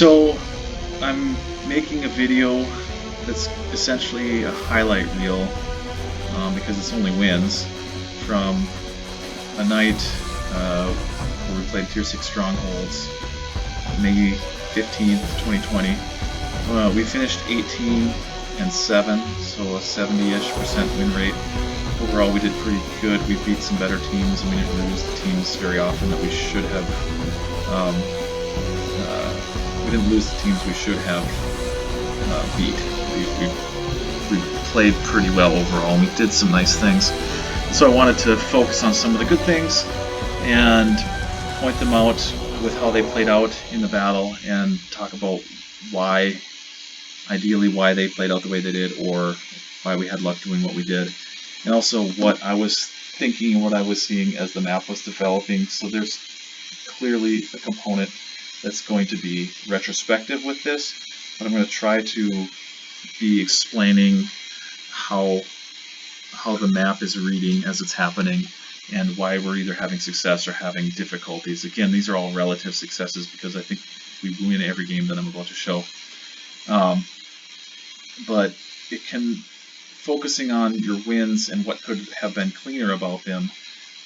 So I'm making a video that's essentially a highlight reel because it's only wins from a night where we played Tier 6 Strongholds, May 15th, 2020. We finished 18-7, so a 70-ish% win rate. Overall, we did pretty good. We beat some better teams, and we didn't lose the teams very often that we should have. We didn't lose the teams we should have beat. We played pretty well overall, and we did some nice things. So I wanted to focus on some of the good things and point them out with how they played out in the battle, and talk about ideally why they played out the way they did, or why we had luck doing what we did, and also what I was thinking and what I was seeing as the map was developing. So there's clearly a component that's going to be retrospective with this, but I'm going to try to be explaining how the map is reading as it's happening, and why we're either having success or having difficulties. Again, these are all relative successes because I think we win every game that I'm about to show. But it can, focusing on your wins and what could have been cleaner about them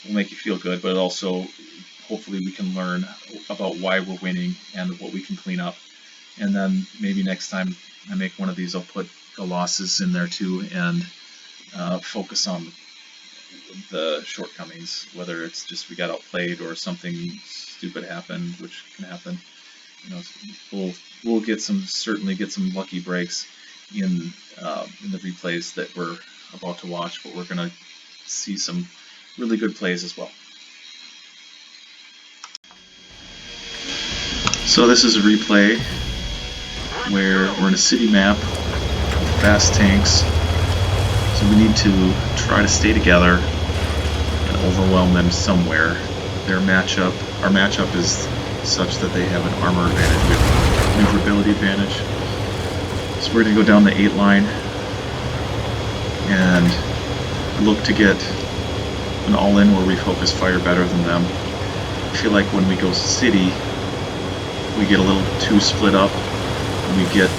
will make you feel good, but also hopefully we can learn about why we're winning and what we can clean up. And then maybe next time I make one of these, I'll put the losses in there too, and focus on the shortcomings, whether it's just we got outplayed or something stupid happened, which can happen. You know, we'll certainly get some lucky breaks in the replays that we're about to watch, but we're going to see some really good plays as well. So this is a replay where we're in a city map with fast tanks, so we need to try to stay together and overwhelm them somewhere. Our matchup is such that they have an armor advantage, we have maneuverability advantage. So we're going to go down the 8 line and look to get an all-in where we focus fire better than them. I feel like when we go city, we get a little too split up, and we get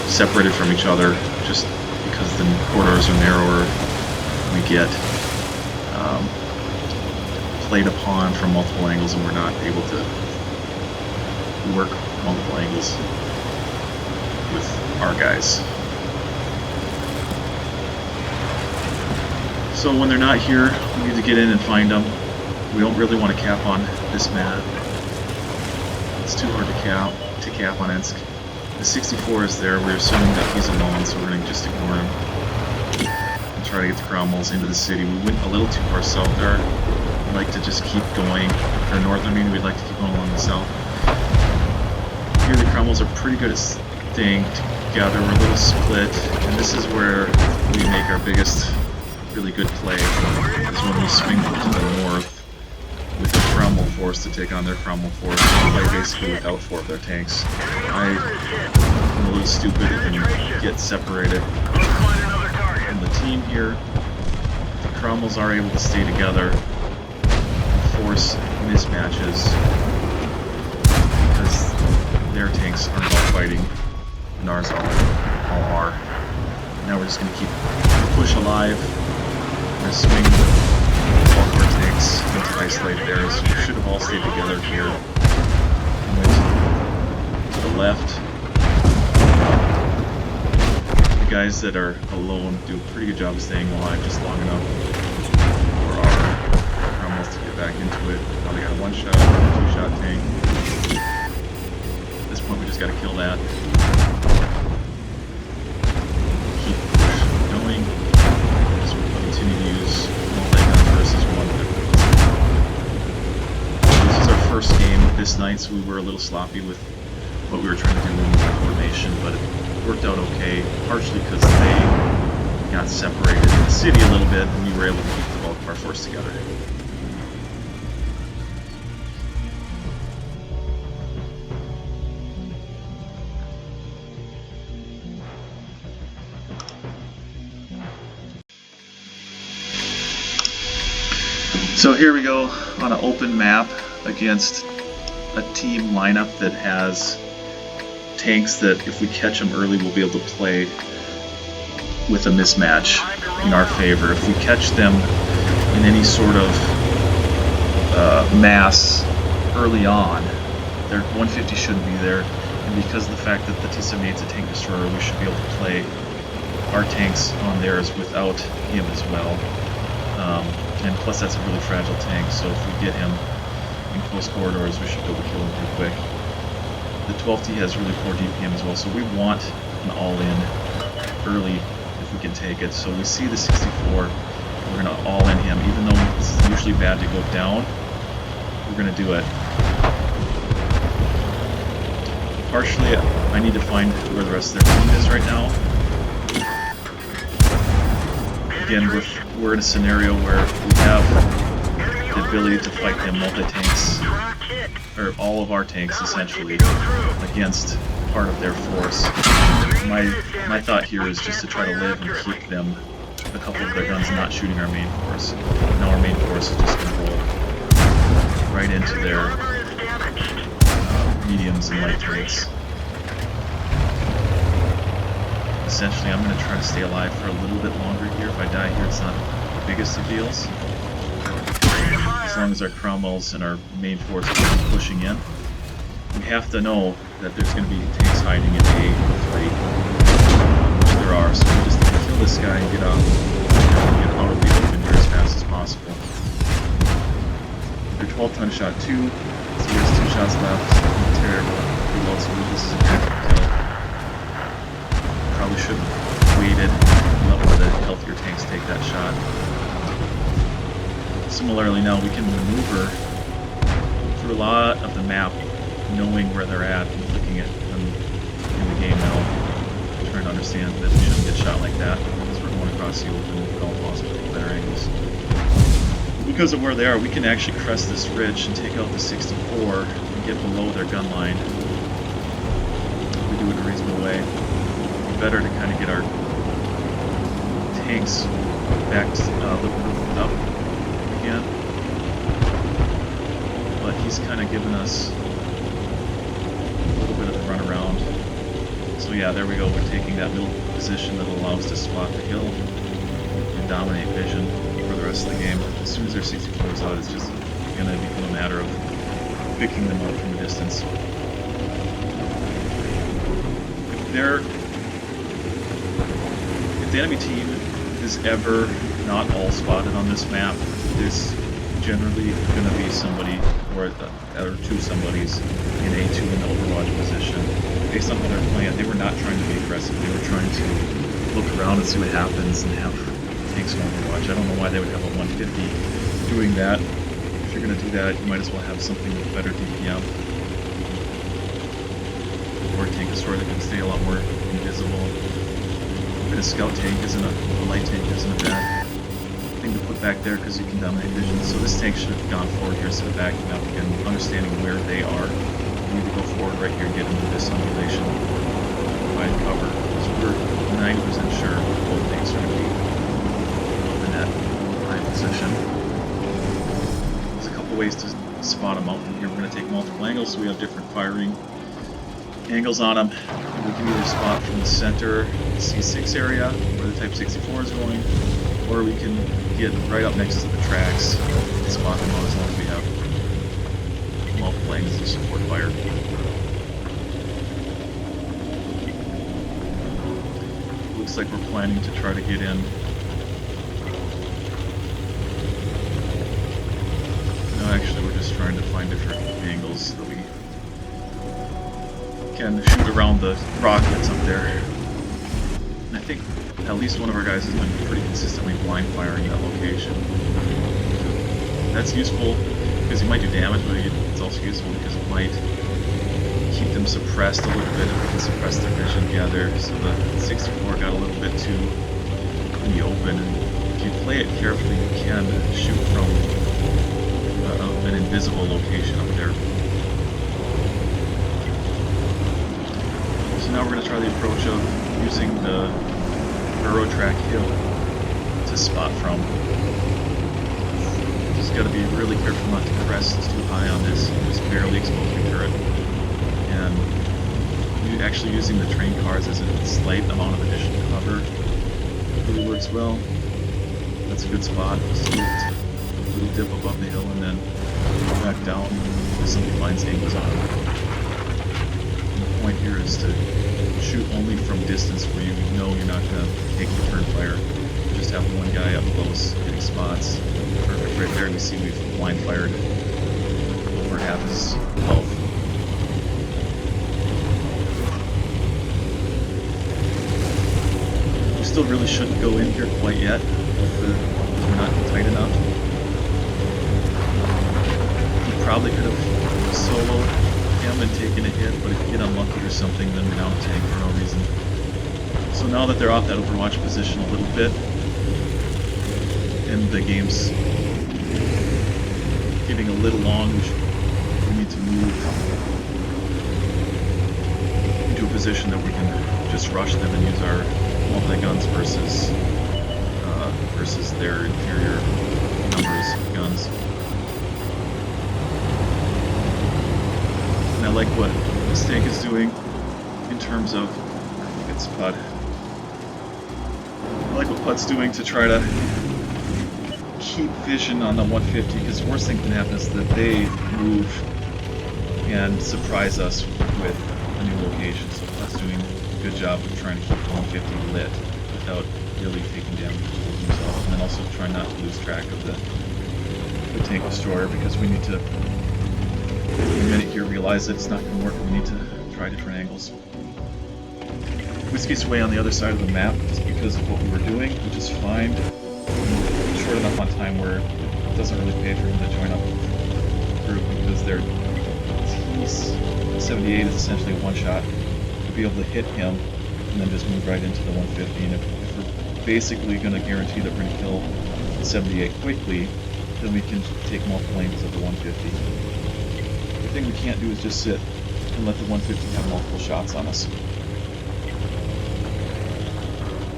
separated from each other just because the corridors are narrower. We get played upon from multiple angles, and we're not able to work multiple angles with our guys. So when they're not here, we need to get in and find them. We don't really want to cap on this map. It's too hard to cap on Ensk. The 64 is there. We're assuming that he's alone, so we're going to just ignore him and try to get the Cromwells into the city. We went a little too far south there. We'd like to just keep going, or north, I mean, we'd like to keep going along the south. Here the Cromwells are pretty good at staying together. We're a little split, and this is where we make our biggest really good play, is when we swing to the north with the Cromwell force to take on their Cromwell force. We play basically without 4 of their tanks. I'm a little stupid and get separated from the team here. The Cromwells are able to stay together, force mismatches, because their tanks aren't all fighting, and ours all are. Now we're just going to keep push alive. We're going to swing all of our tanks into isolated areas. We should have all stayed together here. To the left. The guys that are alone do a pretty good job of staying alive just long enough for our Cromwells to get back into it. Now they got a 1-shot, 2-shot tank. At this point we just got to kill that. Keep going. So we'll continue to use multi-gun versus 1 weapon. This is our first game this night, so we were a little sloppy with what we were trying to do in formation, but it worked out okay, partially because they got separated in the city a little bit, and we were able to keep the bulk of our force together. So here we go on an open map against a team lineup that has tanks that if we catch them early, we'll be able to play with a mismatch in our favor. If we catch them in any sort of mass early on, their 150 shouldn't be there, and because of the fact that the T-78 is a tank destroyer, we should be able to play our tanks on theirs without him as well. And plus that's a really fragile tank, so if we get him in close corridors, we should be able to kill him pretty quick. The 12T has really poor DPM as well, so we want an all-in early if we can take it. So we see the 64, we're going to all-in him, even though this is usually bad to go down, we're going to do it. Partially, I need to find where the rest of their team is right now. Again, we're in a scenario where we have the ability to fight them multi-tanks, or all of our tanks essentially, against part of their force. My thought here is just to try to live and keep them, a couple of their guns not shooting our main force. Now our main force is just going to roll right into their mediums and light tanks. Essentially, I'm going to try to stay alive for a little bit longer here. If I die here, it's not the biggest of deals. As long as our Cromwells and our main force keep pushing in. We have to know that there's going to be tanks hiding in A3, which there are, so we just need to kill this guy and get out of the open here as fast as possible. They're 12-ton shot 2, so he has 2 shots left. Terrible. Reload, so this is a good kill. Probably should have waited and let one of the healthier tanks take that shot. Similarly, now we can maneuver through a lot of the map, knowing where they're at and looking at them in the game now, trying to understand that we shouldn't get shot like that because we're going across the open at all possible better angles. Because of where they are, we can actually crest this ridge and take out the 64 and get below their gun line. If we do it in a reasonable way. It'd be better to kind of get our tanks back to looking up again. But he's kind of given us a little bit of a runaround. So yeah, there we go. We're taking that middle position that allows us to spot the hill and dominate vision for the rest of the game. As soon as their 64 is out, it's just going to become a matter of picking them up from a distance. If the enemy team is ever not all spotted on this map, there's generally going to be somebody or two somebodies in A2 in the overwatch position. Based on how they're playing, they were not trying to be aggressive. They were trying to look around and see what happens and have tanks on overwatch. I don't know why they would have a 150 doing that. If you're going to do that, you might as well have something with better DPM. Or a tank destroyer that can stay a lot more invisible. But a scout tank isn't a light tank isn't a bad thing to put back there because you can dominate vision. So this tank should have gone forward here instead of backing up and understanding where they are. We need to go forward right here and get into this undulation, provide cover. So we're 90% sure both tanks are going to be up in that high position. There's a couple ways to spot them out from here. We're going to take multiple angles so we have different firing angles on them. We can either spot from the center C6 area where the Type 64 is going, or we can get right up next to the tracks and spot them out as long as we have multiple angles to support fire. Looks like we're planning to try to get in. No, actually we're just trying to find different angles so that we can shoot around the rockets up there. And I think at least one of our guys has been pretty consistently blind firing that location. That's useful because you might do damage, but it's also useful because it might keep them suppressed a little bit if we can suppress their vision. Yeah, so the 64 got a little bit too in the open, and if you play it carefully, you can shoot from an invisible location up there. So now we're going to try the approach of using the burrow track hill to spot from. Just got to be really careful not to crest too high on this. Just barely exposing turret, and actually using the train cars as a slight amount of additional cover really works well. That's a good spot. Just a little dip above the hill and then back down if somebody finds angles on it. And the point here is to shoot only from distance where you know you're not going to take return fire. Just have one guy up close getting spots. Perfect right there. You see we've blind fired over half his health. We still really shouldn't go in here quite yet if we're not tight enough. We probably could have soloed him and taken a hit, but if you get unlucky or something, then we're down a tank for no reason. So now that they're off that Overwatch position a little bit, and the game's getting a little long, we need to move into a position that we can just rush them and use our multi-guns versus their inferior numbers of guns. And I like what this tank is doing in terms of, I think it's Pud. I like what Pud's doing to try to keep vision on the 150, because the worst thing that can happen is that they move and surprise us with a new location. So Pud's doing a good job of trying to keep the 150 lit without really taking damage to himself, and then also try not to lose track of the tank destroyer, because we need to, the minute here, realize that it's not going to work, we need to try different angles. Whiskey's way on the other side of the map just because of what we were doing, which is fine. Short enough on time where it doesn't really pay for him to join up with the group, because their T-78 is essentially a one-shot to be able to hit him and then just move right into the 150. And if we're basically going to guarantee that we're going to kill the 78 quickly, then we can take multiple angles of the 150. The thing we can't do is just sit and let the 150 have multiple shots on us.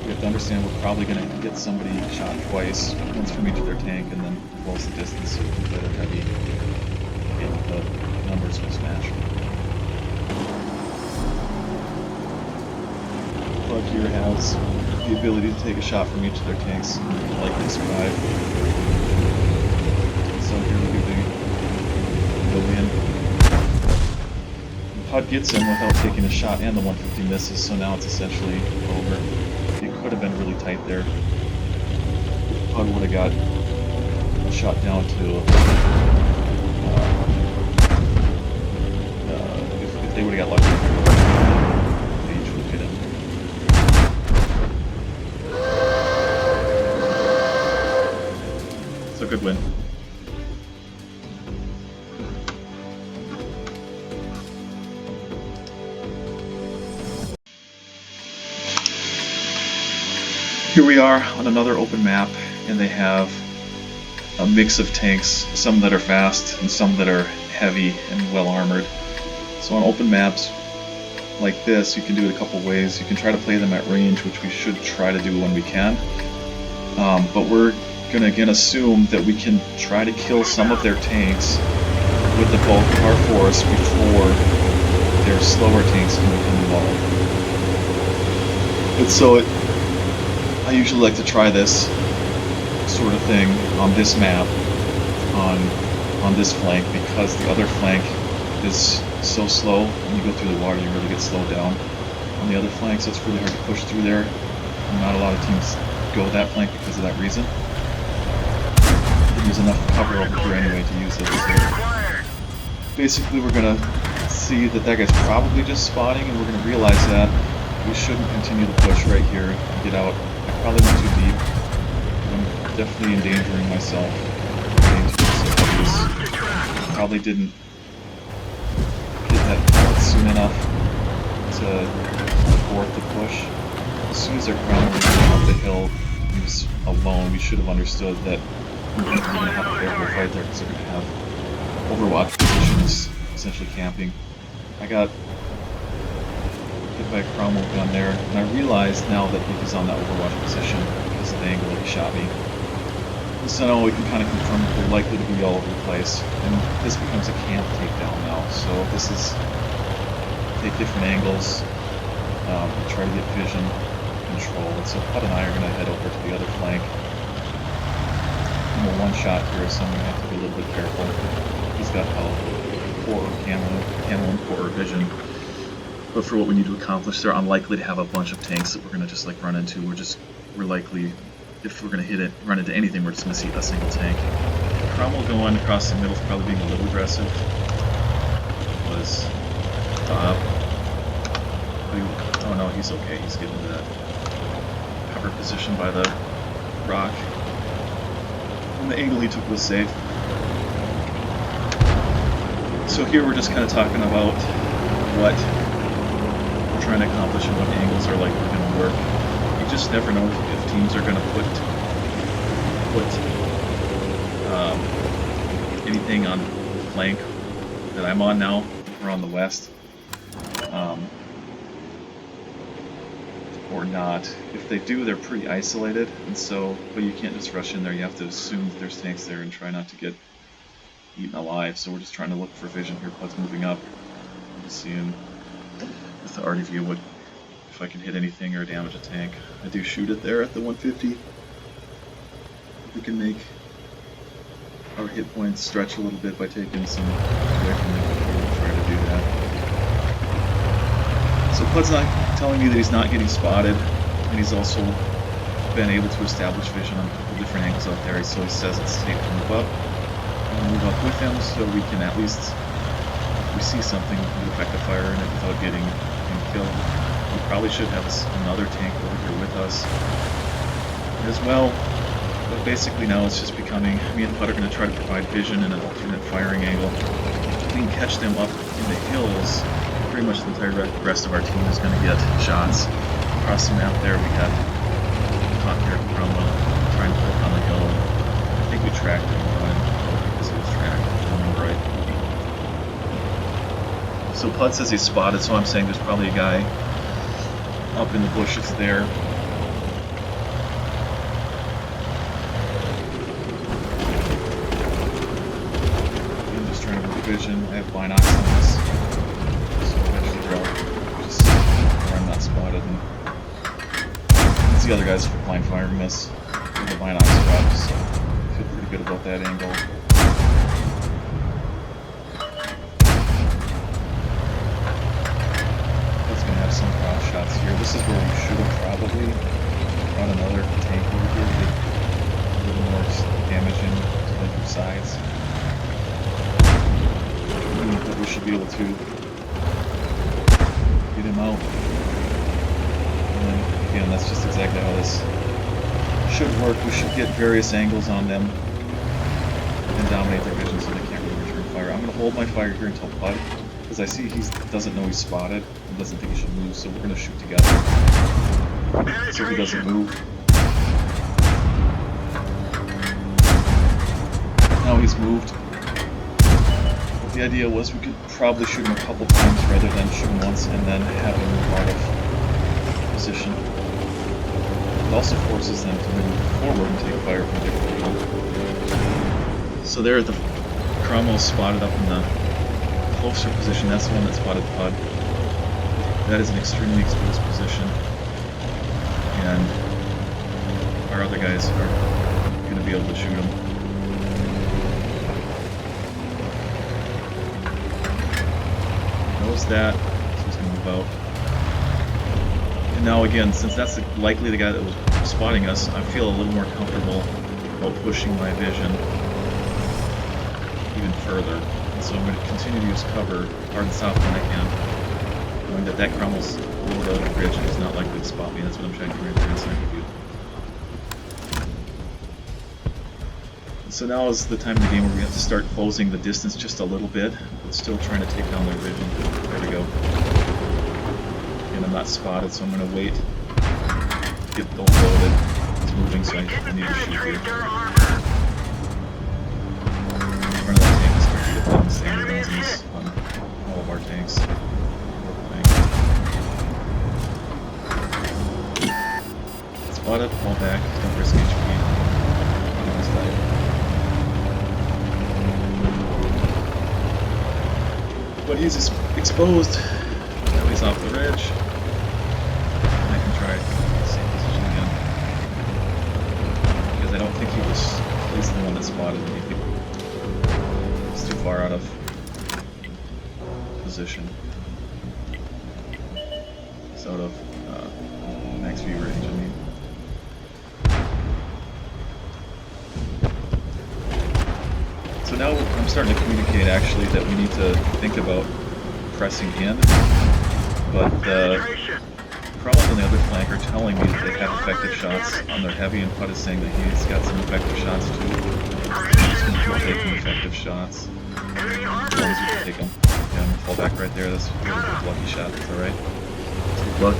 We have to understand we're probably going to get somebody shot twice, once from each of their tank, and then close the distance so we can get a heavy hit with the numbers will smash. Plug here has the ability to take a shot from each of their tanks, like described. So here we go in. Pud gets him without taking a shot, and the 150 misses, so now it's essentially over. It could have been really tight there. Pud would have got shot down to, if they would have got lucky, they each would have hit him. It's a good win. Here we are on another open map, and they have a mix of tanks, some that are fast and some that are heavy and well armored. So on open maps like this, you can do it a couple ways. You can try to play them at range, which we should try to do when we can. But we're going to again assume that we can try to kill some of their tanks with the bulk of our force before their slower tanks can become involved. And so I usually like to try this sort of thing on this map, on this flank, because the other flank is so slow. When you go through the water, you really get slowed down on the other flank, so it's really hard to push through there. And not a lot of teams go that flank because of that reason. There's enough cover over here anyway to use it. So basically, we're going to see that that guy's probably just spotting, and we're going to realize that we shouldn't continue to push right here and get out. I probably went too deep. I'm definitely endangering myself. Probably didn't get that out soon enough to abort the push. As soon as they're crowned up the hill, he was alone. We should have understood that we're going to have a favorable fight there, because they're going to have Overwatch positions, essentially camping. I got hit by a Cromwell gun there, and I realized now that he was on that Overwatch position because of the angle that he shot me. And so now we can kind of confirm that they're likely to be all over the place, and this becomes a camp takedown now. So this is take different angles, try to get vision control. And so Pud and I are going to head over to the other flank. I'm a one-shot here, so I'm going to have to be a little bit careful. He's got poor camo and poor vision. But for what we need to accomplish, they're unlikely to have a bunch of tanks that we're going to just like run into. We're likely, if we're going to run into anything, we're just going to see a single tank. Cromwell going across the middle is probably being a little aggressive. Was oh no, he's okay. He's getting to that cover position by the rock. And the angle he took was safe. So here we're just kind of talking about what we're trying to accomplish and what angles are likely going to work. You just never know if teams are going to put anything on the flank that I'm on now. We're on the west. Or not. If they do, they're pretty isolated, and so, but you can't just rush in there. You have to assume that there's tanks there and try not to get eaten alive. So we're just trying to look for vision here. Pud's moving up. I'm seeing with the arty view if I can hit anything or damage a tank. I do shoot it there at the 150. We can make our hit points stretch a little bit by taking some away from them. We'll try to do that. So Pud's not telling me that he's not getting spotted, and he's also been able to establish vision on a couple different angles out there. So he says it's safe to move up. And move up with him so we can at least, if we see something, we effective fire in it without getting him killed. We probably should have another tank over here with us as well. But basically now it's just becoming, me and Pud are going to try to provide vision and an alternate firing angle. We can catch them up in the hills. Pretty much the entire rest of our team is going to get shots. Across the map there we had caught here from trying to poke on the hill. I think we tracked him because he was tracked, if I remember right. So Pud says he's spotted, so I'm saying there's probably a guy up in the bushes there. I'm just trying to work vision. I have binocs on this. Just where I'm not spotted, and it's the other guys blind firing this with the binocs up, so I feel pretty good about that angle. That's gonna have some cross shots here. This is where we should have probably run another tank over here to get a little more damage into the sides. But we should be able to get him out. And then again, that's just exactly how this should work. We should get various angles on them and dominate their vision so they can't really return fire. I'm going to hold my fire here until Pud, because I see he doesn't know he's spotted and doesn't think he should move, so we're going to shoot together so he doesn't move. Now he's moved. The idea was we could probably shoot him a couple times rather than shoot him once and then have him move out of position. It also forces them to move forward and take fire from different people. So there the Cromwell's spotted up in the closer position. That's the one that spotted Pud. That is an extremely exposed position. And our other guys are going to be able to shoot him. That, so he's going to move out. And now again, since that's likely the guy that was spotting us, I feel a little more comfortable about pushing my vision even further. And so I'm going to continue to use cover hard and soft when I can, knowing that Cromwell's a little bit out of the bridge and he's not likely to spot me. That's what I'm trying to do right there in sniper view. So now is the time in the game where we have to start closing the distance just a little bit, but still trying to take down their vision. There we go. And I'm not spotted, so I'm going to wait. Get both loaded. It's moving, so I need to shoot here. In front of that tank, start to get them standing guns on all of our tanks. Spotted, fall back, don't risk HP. But he's exposed. off the ridge. And I can try the same position again. Because I don't think he's the one that spotted me. He's too far out of position. It's out of max view range, I mean. So now I'm starting to communicate actually that we need to think about pressing in, but the Cromwells on the other flank are telling me that they have effective shots on their heavy, and Putt is saying that he's got some effective shots too. I'm just going to keep taking effective shots. As long as we can take them. Yeah, I'm going to fall back right there. That's a really good lucky shot. That's alright. Good luck.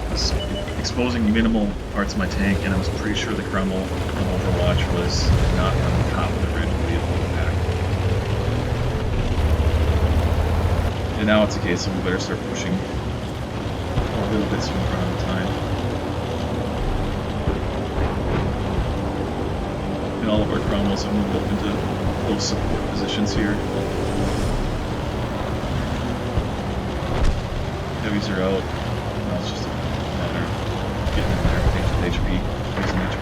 I was exposing minimal parts of my tank, and I was pretty sure the Cromwell on Overwatch was not on the top of the ridge. And now it's a case of we better start pushing a little bit sooner around the time. And all of our Cromwells have moved up into close support positions here. Heavies are out. Now it's just a matter of getting in there with HP. Using HP.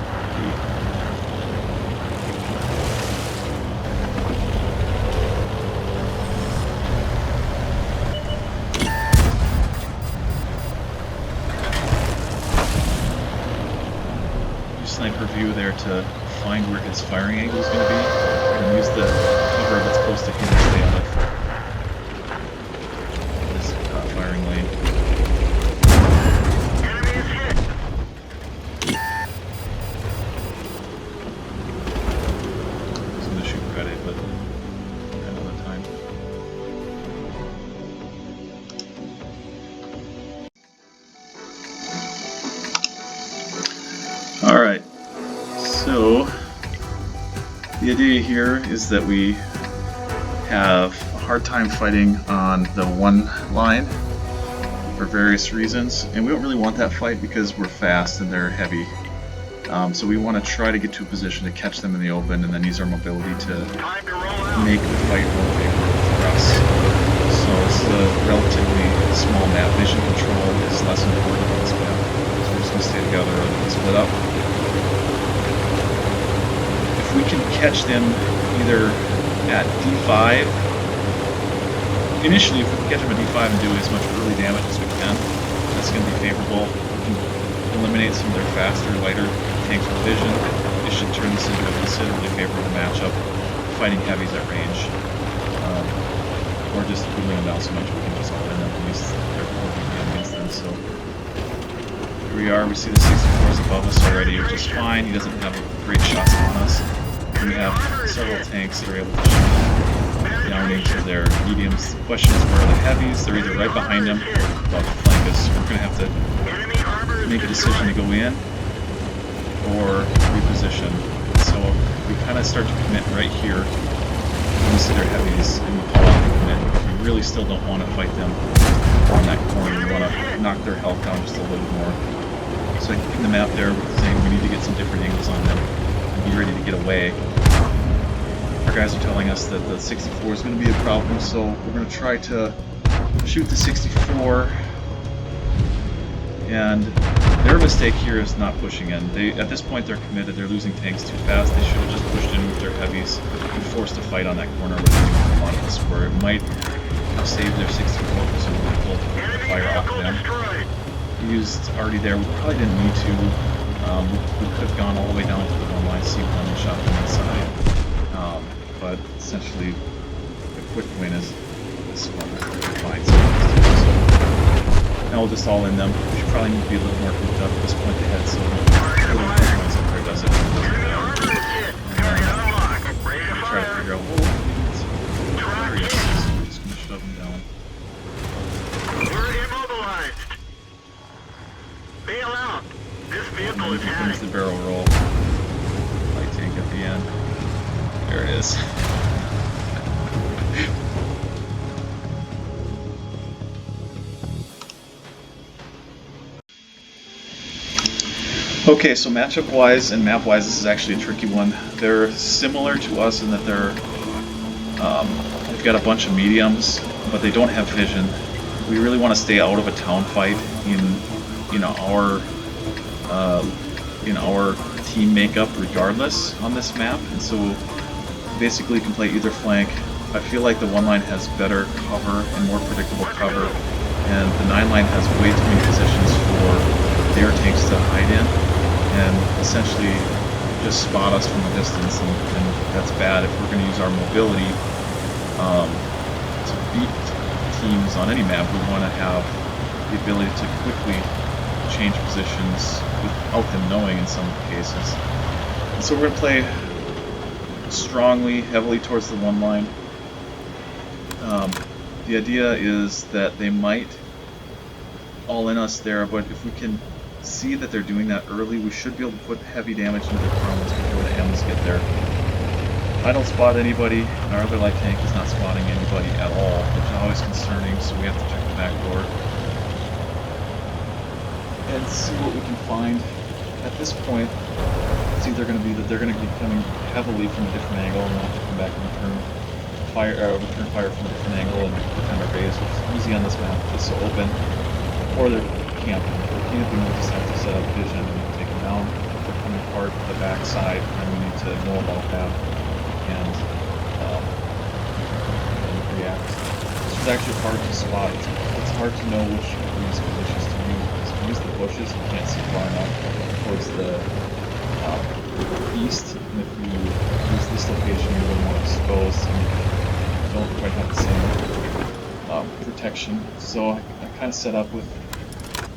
Sniper view there to find where his firing angle is going to be and use the cover that's close to him to stay out of this firing lane. Enemy is hit. I was going to shoot Friday, but I ran out of time. Alright, so the idea here is that we have a hard time fighting on the one line for various reasons, and we don't really want that fight because we're fast and they're heavy. So we want to try to get to a position to catch them in the open and then use our mobility to make the fight more favorable for us. So it's a relatively small map. Vision control is less important on this map. So we're just going to stay together rather than split up. If we can catch them either at D5, initially if we can catch them at D5 and do as much early damage as we can, that's going to be favorable. We can eliminate some of their faster, lighter tanks with vision. It should turn this into a considerably favorable matchup, fighting heavies at range. Or just whittling them down so much we can just all end up and use their core against them. So here we are, we see the 64s above us already, which is fine. He doesn't have great shots on us. We have several tanks that are able to shoot down into their mediums. The question is, where are the heavies? They're either right behind him or about to flank us. We're going to have to make a decision to go in or reposition. So we kind of start to commit right here. When we see their heavies and we pull out and commit. We really still don't want to fight them on that corner. We want to knock their health down just a little bit more. So in the map there, we're saying we need to get some different angles on them and be ready to get away. Our guys are telling us that the 64 is going to be a problem, so we're going to try to shoot the 64. And their mistake here is not pushing in. At this point, they're committed. They're losing tanks too fast. They should have just pushed in with their heavies and forced a fight on that corner where they're doing a lot of this, where it might have saved their 64 because we pulled the fire off them. We used already there. We probably didn't need to. We could have gone all the way down to the one line C1 and shot them inside. But essentially, the quick win is this one. Fine. So now we'll just all in them. We should probably need to be a little more grouped up at this point ahead, so we'll does it. And try to figure out what areas. So we're just going to shove them down. We're immobilized. Bail out. This vehicle is having. Here's the barrel roll. Light tank at the end. There it is. Okay, so matchup-wise and map-wise, this is actually a tricky one. They're similar to us in that they've got a bunch of mediums, but they don't have vision. we really want to stay out of a town fight in our team makeup regardless on this map, and so basically you can play either flank. I feel like the 1 line has better cover and more predictable cover, and the 9 line has way too many positions for their tanks to hide in and essentially just spot us from a distance, and that's bad if we're going to use our mobility to beat teams on any map. We want to have the ability to quickly change positions without them knowing in some cases. And so we're going to play strongly, heavily towards the 1 line. The idea is that they might all in us there, but if we can see that they're doing that early, we should be able to put heavy damage into their crowns before the M's get there. I don't spot anybody, and our other light tank is not spotting anybody at all, which is always concerning, so we have to check the back door and see what we can find. At this point, it's either going to be that they're going to be coming heavily from a different angle and we'll have to come back and return fire from a different angle and defend our base, which is easy on this map, it's so open, or they're camping. If they're camping, we'll just have to set up vision and take them down. If they're coming apart the back side, then we need to know about that and react. This is actually hard to spot. It's hard to know which of these positions to use. Because if you use the bushes, you can't see far enough towards the east, and if you use this location, you're a little more exposed and you don't quite have the same protection. So I kind of set up with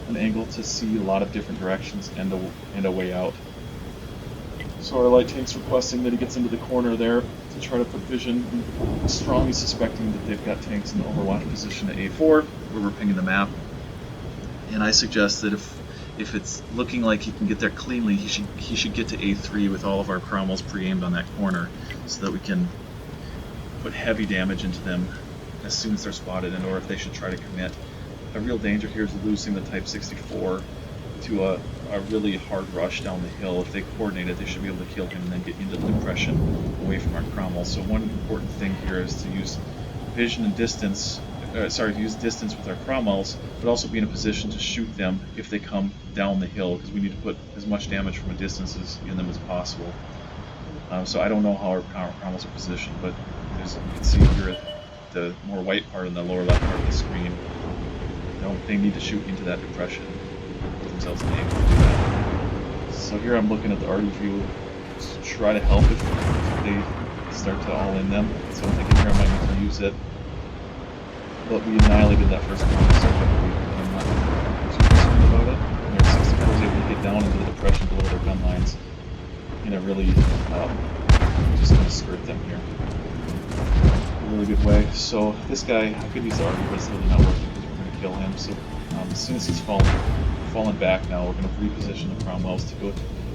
an angle to see a lot of different directions and a way out. So our light tank's requesting that he gets into the corner there to try to put vision, strongly suspecting that they've got tanks in the overwatch position at A4, where we're pinging the map. And I suggest that if it's looking like he can get there cleanly, he should get to A3 with all of our cromwells pre-aimed on that corner, so that we can put heavy damage into them as soon as they're spotted, and or if they should try to commit. A real danger here is losing the Type 64 to a really hard rush down the hill. If they coordinate it, they should be able to kill him and then get into the depression away from our cromwell. So one important thing here is to use vision and distance, use distance with our cromwells, but also be in a position to shoot them if they come down the hill, because we need to put as much damage from a distance in them as possible. So I don't know how our cromwells are positioned, but you can see here at the more white part in the lower left part of the screen, they need to shoot into that depression, put themselves in the angle to do that. So here I'm looking at the arty view to try to help if they start to all in them. So I'm thinking here I might need to use it. But we annihilated that first one so quickly, I'm not too concerned about it. And their 64 was able to get down into the depression below their gun lines in a really, just going to skirt them here in a really good way. So this guy, I could use the arty, but it's really not working because we're going to kill him. So as soon as he's fallen back now, we're going to reposition the cromwells to go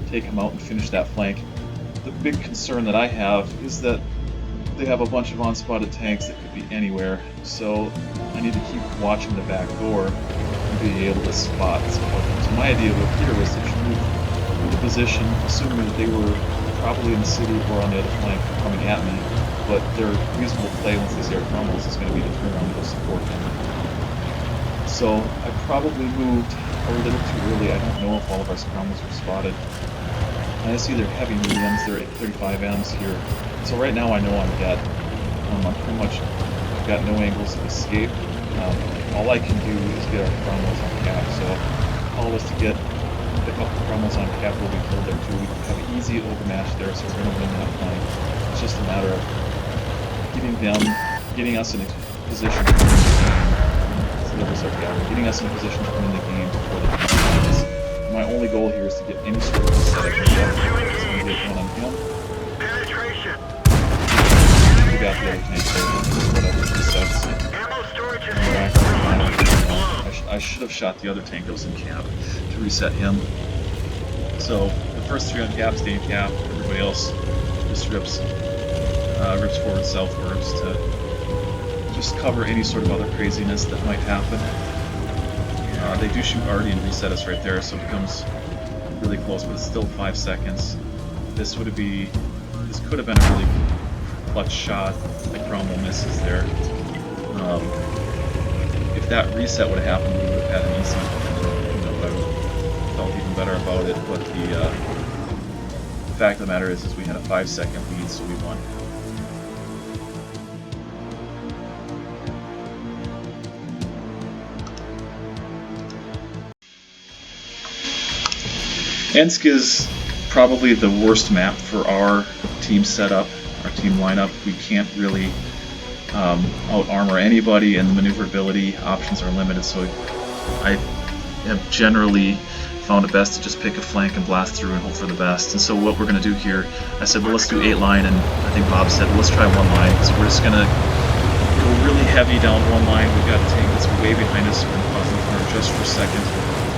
take him out and finish that flank. The big concern that I have is that they have a bunch of unspotted tanks that could be anywhere, so I need to keep watching the back door and be able to spot them. So my idea here was to move into position, assuming that they were probably in the city or on the other flank coming at me, but their reasonable play once they see our cromwells is going to be to turn around and go support them. So I probably moved a little too early. I don't know if all of our cromwells were spotted. I see they're heavy mediums, they're at 35Ms here. So right now I know I'm dead. I'm pretty much, I've got no angles of escape. All I can do is get our cromwells on cap. So all of us to pick up the cromwells on cap will be killed there too. We have an easy overmatch there, so we're going to win that flank. It's just a matter of getting us in a position to win the game. So there we start gathering. Getting us in a position to win the game before the game ends. My only goal here is to get any sort of setup. So I'm going to get one on him. Penetration. We got the other tank there, whatever resets. Ammo storage is I should have shot the other tank that was in cap to reset him. So the first 3 on cap stay in cap, everybody else just rips forward southwards to just cover any sort of other craziness that might happen. They do shoot arty and reset us right there, so it becomes really close, but it's still 5 seconds. This could have been a really clutch shot. The cromwell misses there. if that reset would have happened, we would have had an easy, you know, I would have felt even better about it. But the fact of the matter is we had a 5-second lead, so we won. Ensk is probably the worst map for our team setup, our team lineup. We can't really out-armor anybody, and the maneuverability options are limited, so I have generally found it best to just pick a flank and blast through and hope for the best. And so what we're going to do here, I said, well, let's do 8 line, and I think Bob said, well, let's try 1 line. So we're just going to go really heavy down 1 line. We've got a tank that's way behind us. We're going to pause the corner just for a second,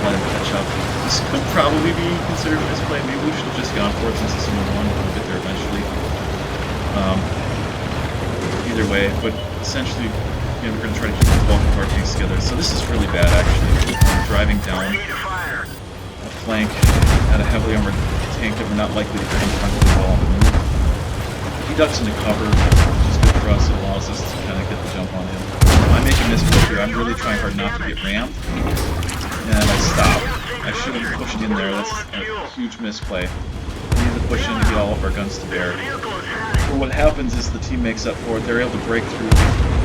let him catch up. This could probably be considered a misplay. Maybe we should have just gone for it since it's in 1. We'll get there eventually. Either way, but essentially, you know, we're going to try to keep the bulk of our tanks together. So this is really bad, actually. We're driving down a flank at a heavily armored tank that we're not likely to get in front of the wall. He ducks into cover, which is good for us. It allows us to kind of get the jump on him. I'm making this play here. I'm really trying hard not to get rammed, and I stop. I should have pushed in there. That's a huge misplay. We need to push in to get all of our guns to bear. But what happens is the team makes up for it. They're able to break through,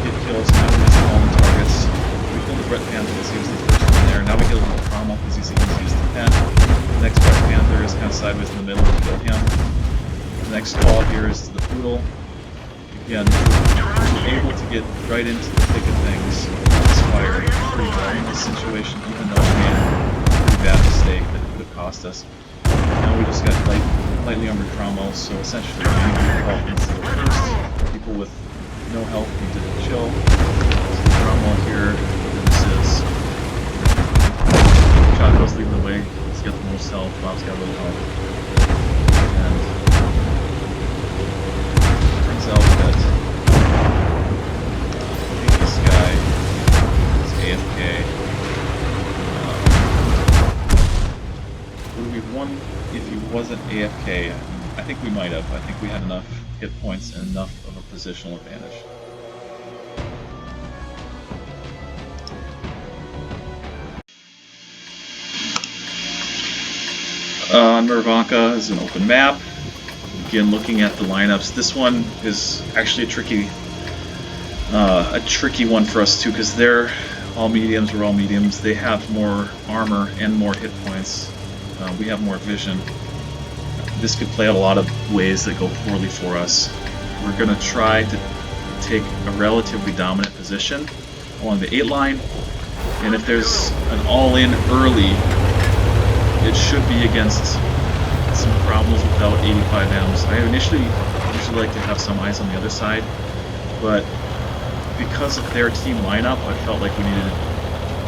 get kills, and miss all the targets. We killed the Brett Panther because he was the first one there. Now we get a little Cromwell because he's the easiest to pen. The next Brett Panther is kind of sideways in the middle to kill him. The next call here is to the Poodle. Again, able to get right into the thick of things. Fire pretty well in this situation, even though we made a pretty bad mistake that could have cost us. Now we just got lightly armored Cromwells, so essentially we need to call into the first. People with no health need to chill. So the Cromwell here, this is Chaco's leading the way. He's got the most health. Bob's got a little health. And it turns out that I think this guy is AFK. Would we have won if he wasn't AFK? I think we might have. I think we had enough hit points and enough of a positional advantage. Nirvanka is an open map. Again, looking at the lineups, this one is actually a tricky one for us too, because they're all mediums, we're all mediums. They have more armor and more hit points. We have more vision. This could play out a lot of ways that go poorly for us. We're going to try to take a relatively dominant position along the 8 line, and if there's an all-in early, it should be against some problems without 85 Ms. I initially usually like to have some eyes on the other side, but because of their team lineup, I felt like we needed to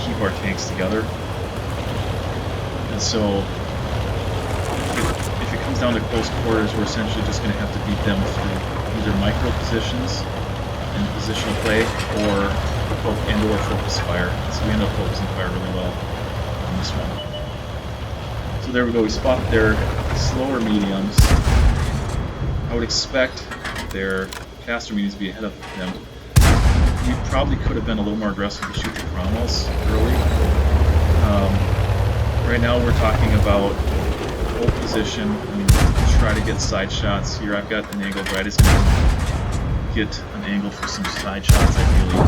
keep our tanks together. And so if it comes down to close quarters, we're essentially just going to have to beat them through either micro positions and positional play or focus fire. So we end up focusing fire really well on this one. So there we go, we spot their slower mediums. I would expect their faster mediums to be ahead of them. We probably could have been a little more aggressive to shoot the Cromwells early. Right now we're talking about hold position and try to get side shots. Here I've got an angle. Brad is going to get an angle for some side shots ideally.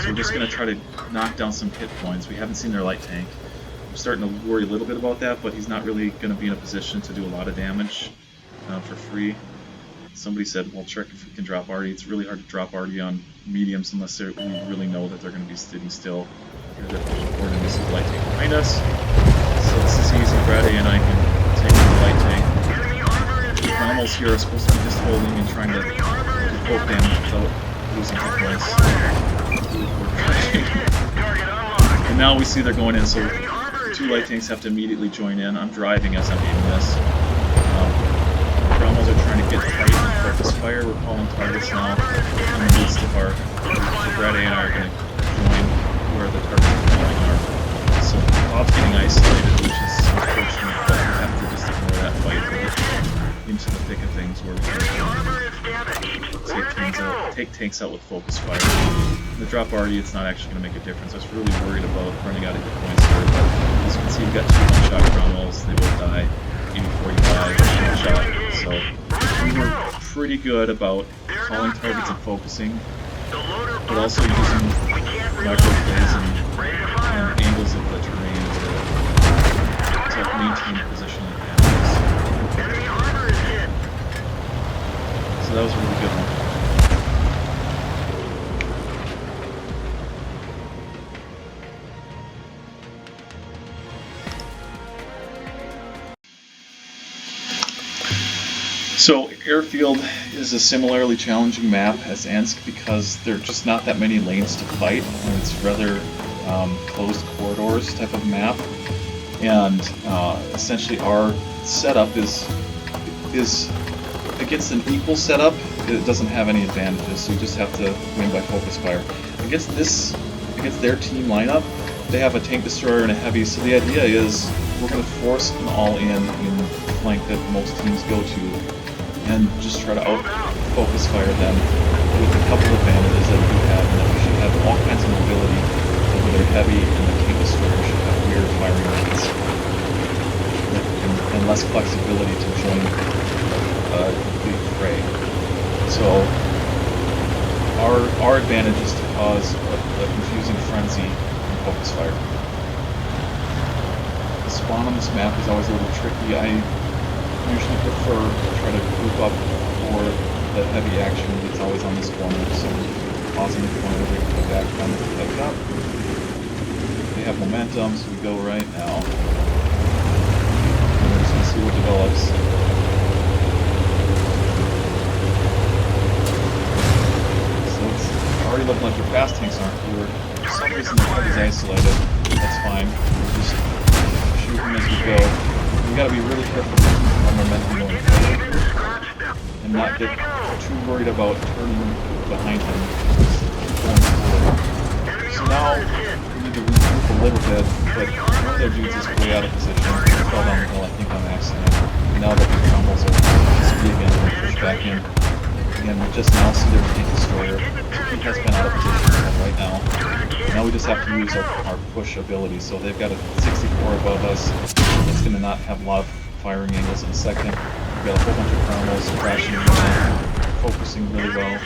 So we're just going to try to knock down some hit points. We haven't seen their light tank. I'm starting to worry a little bit about that, but he's not really going to be in a position to do a lot of damage for free. Somebody said, well, check if we can drop Artie. It's really hard to drop Artie on mediums unless we really know that they're going to be sitting still. Here they're pushing forward, and this is the light tank behind us. So this is easy. Brad and I can take the light tank. The Cromwells here are supposed to be just holding and trying to do poke damage without losing hit points. And now we see they're going in, so the 2 light tanks have to immediately join in. I'm driving as I'm aiming this. Cromwells are trying to get tight and focus fire. We're calling targets now in the midst of our. So Brad and I are going to join where the targets are calling are. So Bob's getting isolated, which is unfortunate, but we have to just ignore that fight and get into the thick of things where we can take things out. take tanks out with focus fire. The drop already, it's not actually going to make a difference. I was really worried about running out of hit points here, but as you can see, we've got 2 one-shot Cromwells. They both die. 80-45, one-shot. So we were pretty good about calling targets and focusing, but also using micro plays and angles of the terrain to maintain positional advantages. So that was a really good one. So Airfield is a similarly challenging map as Ensk because there are just not that many lanes to fight, and it's rather closed corridors type of map. And essentially our setup is against an equal setup. It doesn't have any advantages, so you just have to win by focus fire. Against their team lineup, they have a tank destroyer and a heavy. So the idea is we're going to force an all-in flank that most teams go to, and just try to out-focus fire them with a couple advantages that we have, and that we should have all kinds of mobility over their heavy, and the tank destroyer should have weird firing rates, and less flexibility to join the fray. So our advantage is to cause a confusing frenzy and focus fire. The spawn on this map is always a little tricky. I usually prefer to try to group up for the heavy action that's always on this corner, so pausing the corner, they can go back down to pick up. They have momentum, so we go right now. And we're just going to see what develops. So it's already looking like your fast tanks aren't here. For some reason the head is isolated. That's fine. We'll just shoot them as we go. We gotta be really careful with our momentum going forward and not get too worried about turning behind him going forward. So now we need to regroup a little bit, but one of their dudes is way out of position. He fell down the hill, I think, on accident. And now that the Cromwells are speed again, we're going to push back in. Again, we just now see their tank destroyer. So he has been out of position right now. Now we just have to use our push ability. So they've got a 64 above us. It's going to not have a lot of firing angles in a second. We've got a whole bunch of Cromwells crashing in, focusing really well.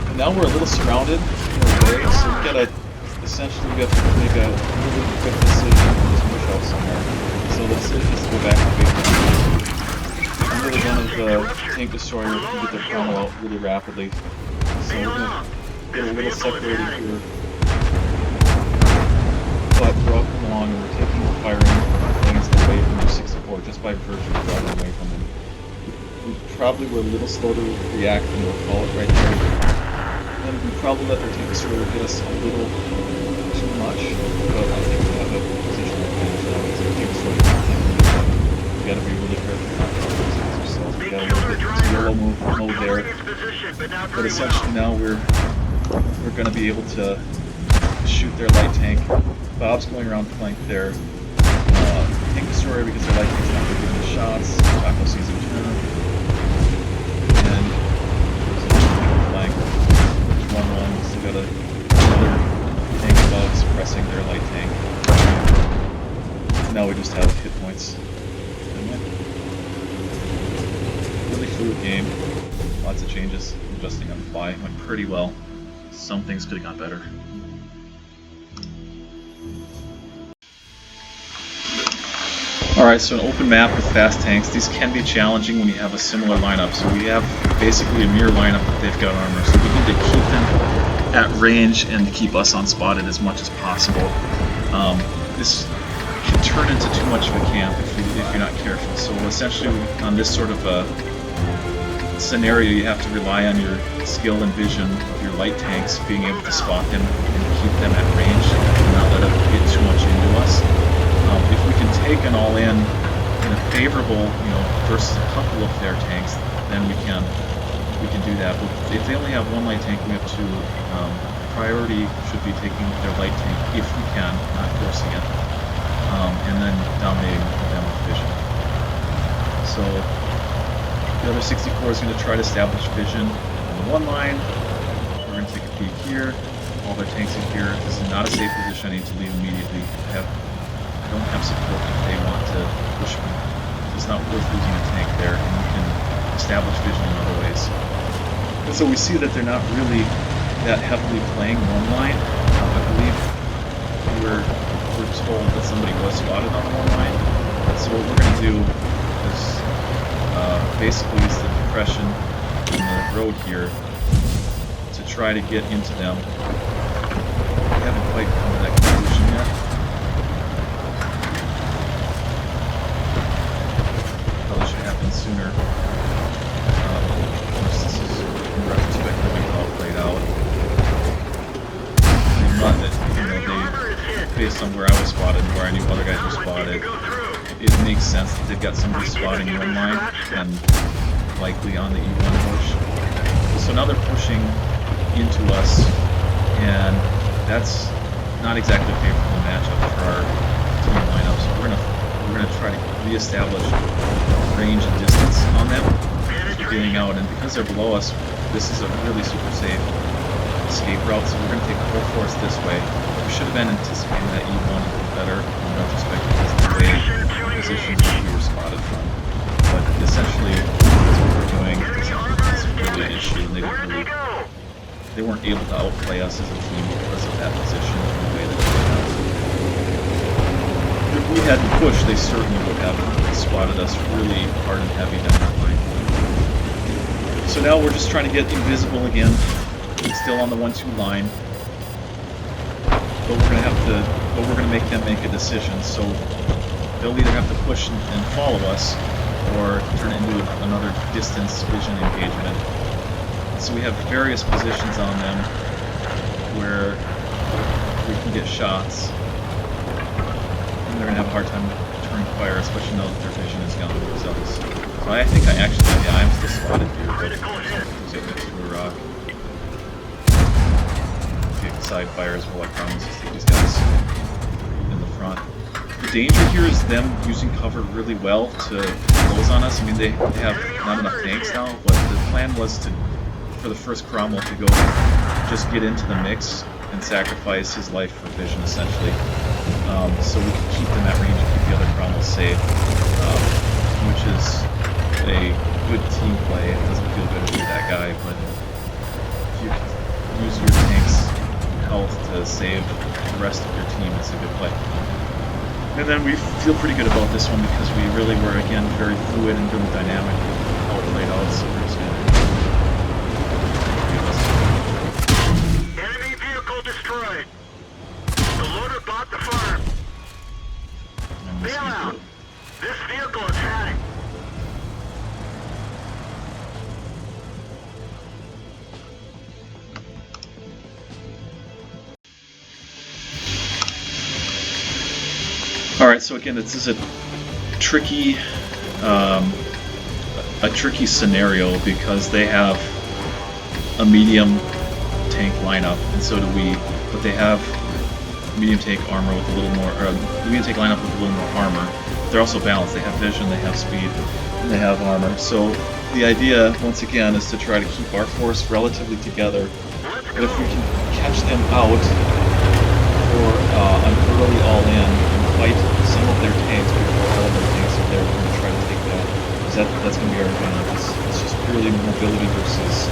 And now we're a little surrounded in a way, so we gotta essentially we have to make a really quick decision and just push out somewhere. So the decision is to go back to base. Under the gun of the tank destroyer, we can get their Cromwell out really rapidly. So we're gonna get a little separated here. But we're up and along and we're taking the firing lanes away from their 64 just by virtue of driving away from them. We probably were a little slow to react and we'll call it right there. And we probably let their tank destroyer get us a little too much, but I think we have a positional advantage now. It's a tank destroyer. We gotta be really careful not to lose ourselves. We got a little bit of yellow mode there. But essentially now we're gonna be able to shoot their light tank. Bob's going around to flank their tank destroyer because their light tank's not really getting the shots. Taco sees him turn. And flank. There's 1-1. We still got another tank above suppressing their light tank. Now we just have hit points. And win. Really fluid game. Lots of changes. Adjusting on the fly. Went pretty well. Some things could have gone better. Alright, so an open map with fast tanks, these can be challenging when you have a similar lineup. So we have basically a mirror lineup that they've got armor, so we need to keep them at range and to keep us unspotted as much as possible. This can turn into too much of a camp if you're not careful. So essentially on this sort of a scenario you have to rely on your skill and vision of your light tanks being able to spot them and keep them at range and not let them get too much into us. If we can take an all-in a favorable, versus a couple of their tanks, then we can do that. But if they only have one light tank, we have two. Priority should be taking their light tank if we can, not forcing it, and then dominating them with vision. So The other 64 is going to try to establish vision on the one line. We're going to take a peek here. All their tanks in here. This is not a safe position. I need to leave immediately. I don't have support if they want to push me. It's not worth losing a tank there, and you can establish vision in other ways. And so we see that they're not really that heavily playing one line. I believe we're told that somebody was spotted on the one line. So what we're going to do is basically use the depression in the road here to try to get into them. We haven't quite come to that conclusion yet. Probably should happen sooner. Of course, this is in retrospect how it all played out. Based on where I was spotted and where I knew other guys were spotted, it makes sense that they've got somebody spotting one line and likely on the E1 push. So now they're pushing into us, and that's not exactly a favorable matchup for our team lineup. So we're gonna try to reestablish range and distance on them as we're getting out, and because they're below us, this is a really super safe escape route. So we're gonna take full force this way. We should have been anticipating that E1 a bit better in retrospect because of the way the positions we were spotted from. But essentially, that's what we're doing. It's really an issue, and they weren't able to outplay us as a team because of that position and the way that we have. If we hadn't pushed, they certainly would have spotted us really hard and heavy down that line. So now we're just trying to get invisible again. Still on the 1-2 line. But we're gonna make them make a decision. So they'll either have to push and follow us, or turn it into another distance vision engagement. So we have various positions on them where we can get shots, and they're gonna have a hard time turning fire, especially now that their vision is gone themselves. So I think I'm still spotted here, but it's next to a rock. Side fires will like promise to these guys in the front. The danger here is them using cover really well to close on us. I mean, they have not enough tanks now, but the plan was for the first Cromwell to go just get into the mix and sacrifice his life for vision, essentially. So we can keep them at range and keep the other Cromwells safe, which is a good team play. It doesn't feel good to be that guy, but if you use your tanks health to save the rest of your team, it's a good play. And then we feel pretty good about this one because we really were, again, very fluid and really dynamic with how it played out, so we're just gonna... Enemy vehicle destroyed. The loader bought the farm. Bail out. This vehicle is heading. Alright, so again, this is a tricky scenario because they have a medium tank lineup, and so do we, but they have medium tank armor with a little more, or medium tank lineup with a little more armor. They're also balanced. They have vision, they have speed, and they have armor. So the idea, once again, is to try to keep our force relatively together, but if we can catch them out for an early all-in, fight some of their tanks before all of their tanks are there, we're going to try to take that. Because that's going to be our advantage. It's just purely mobility versus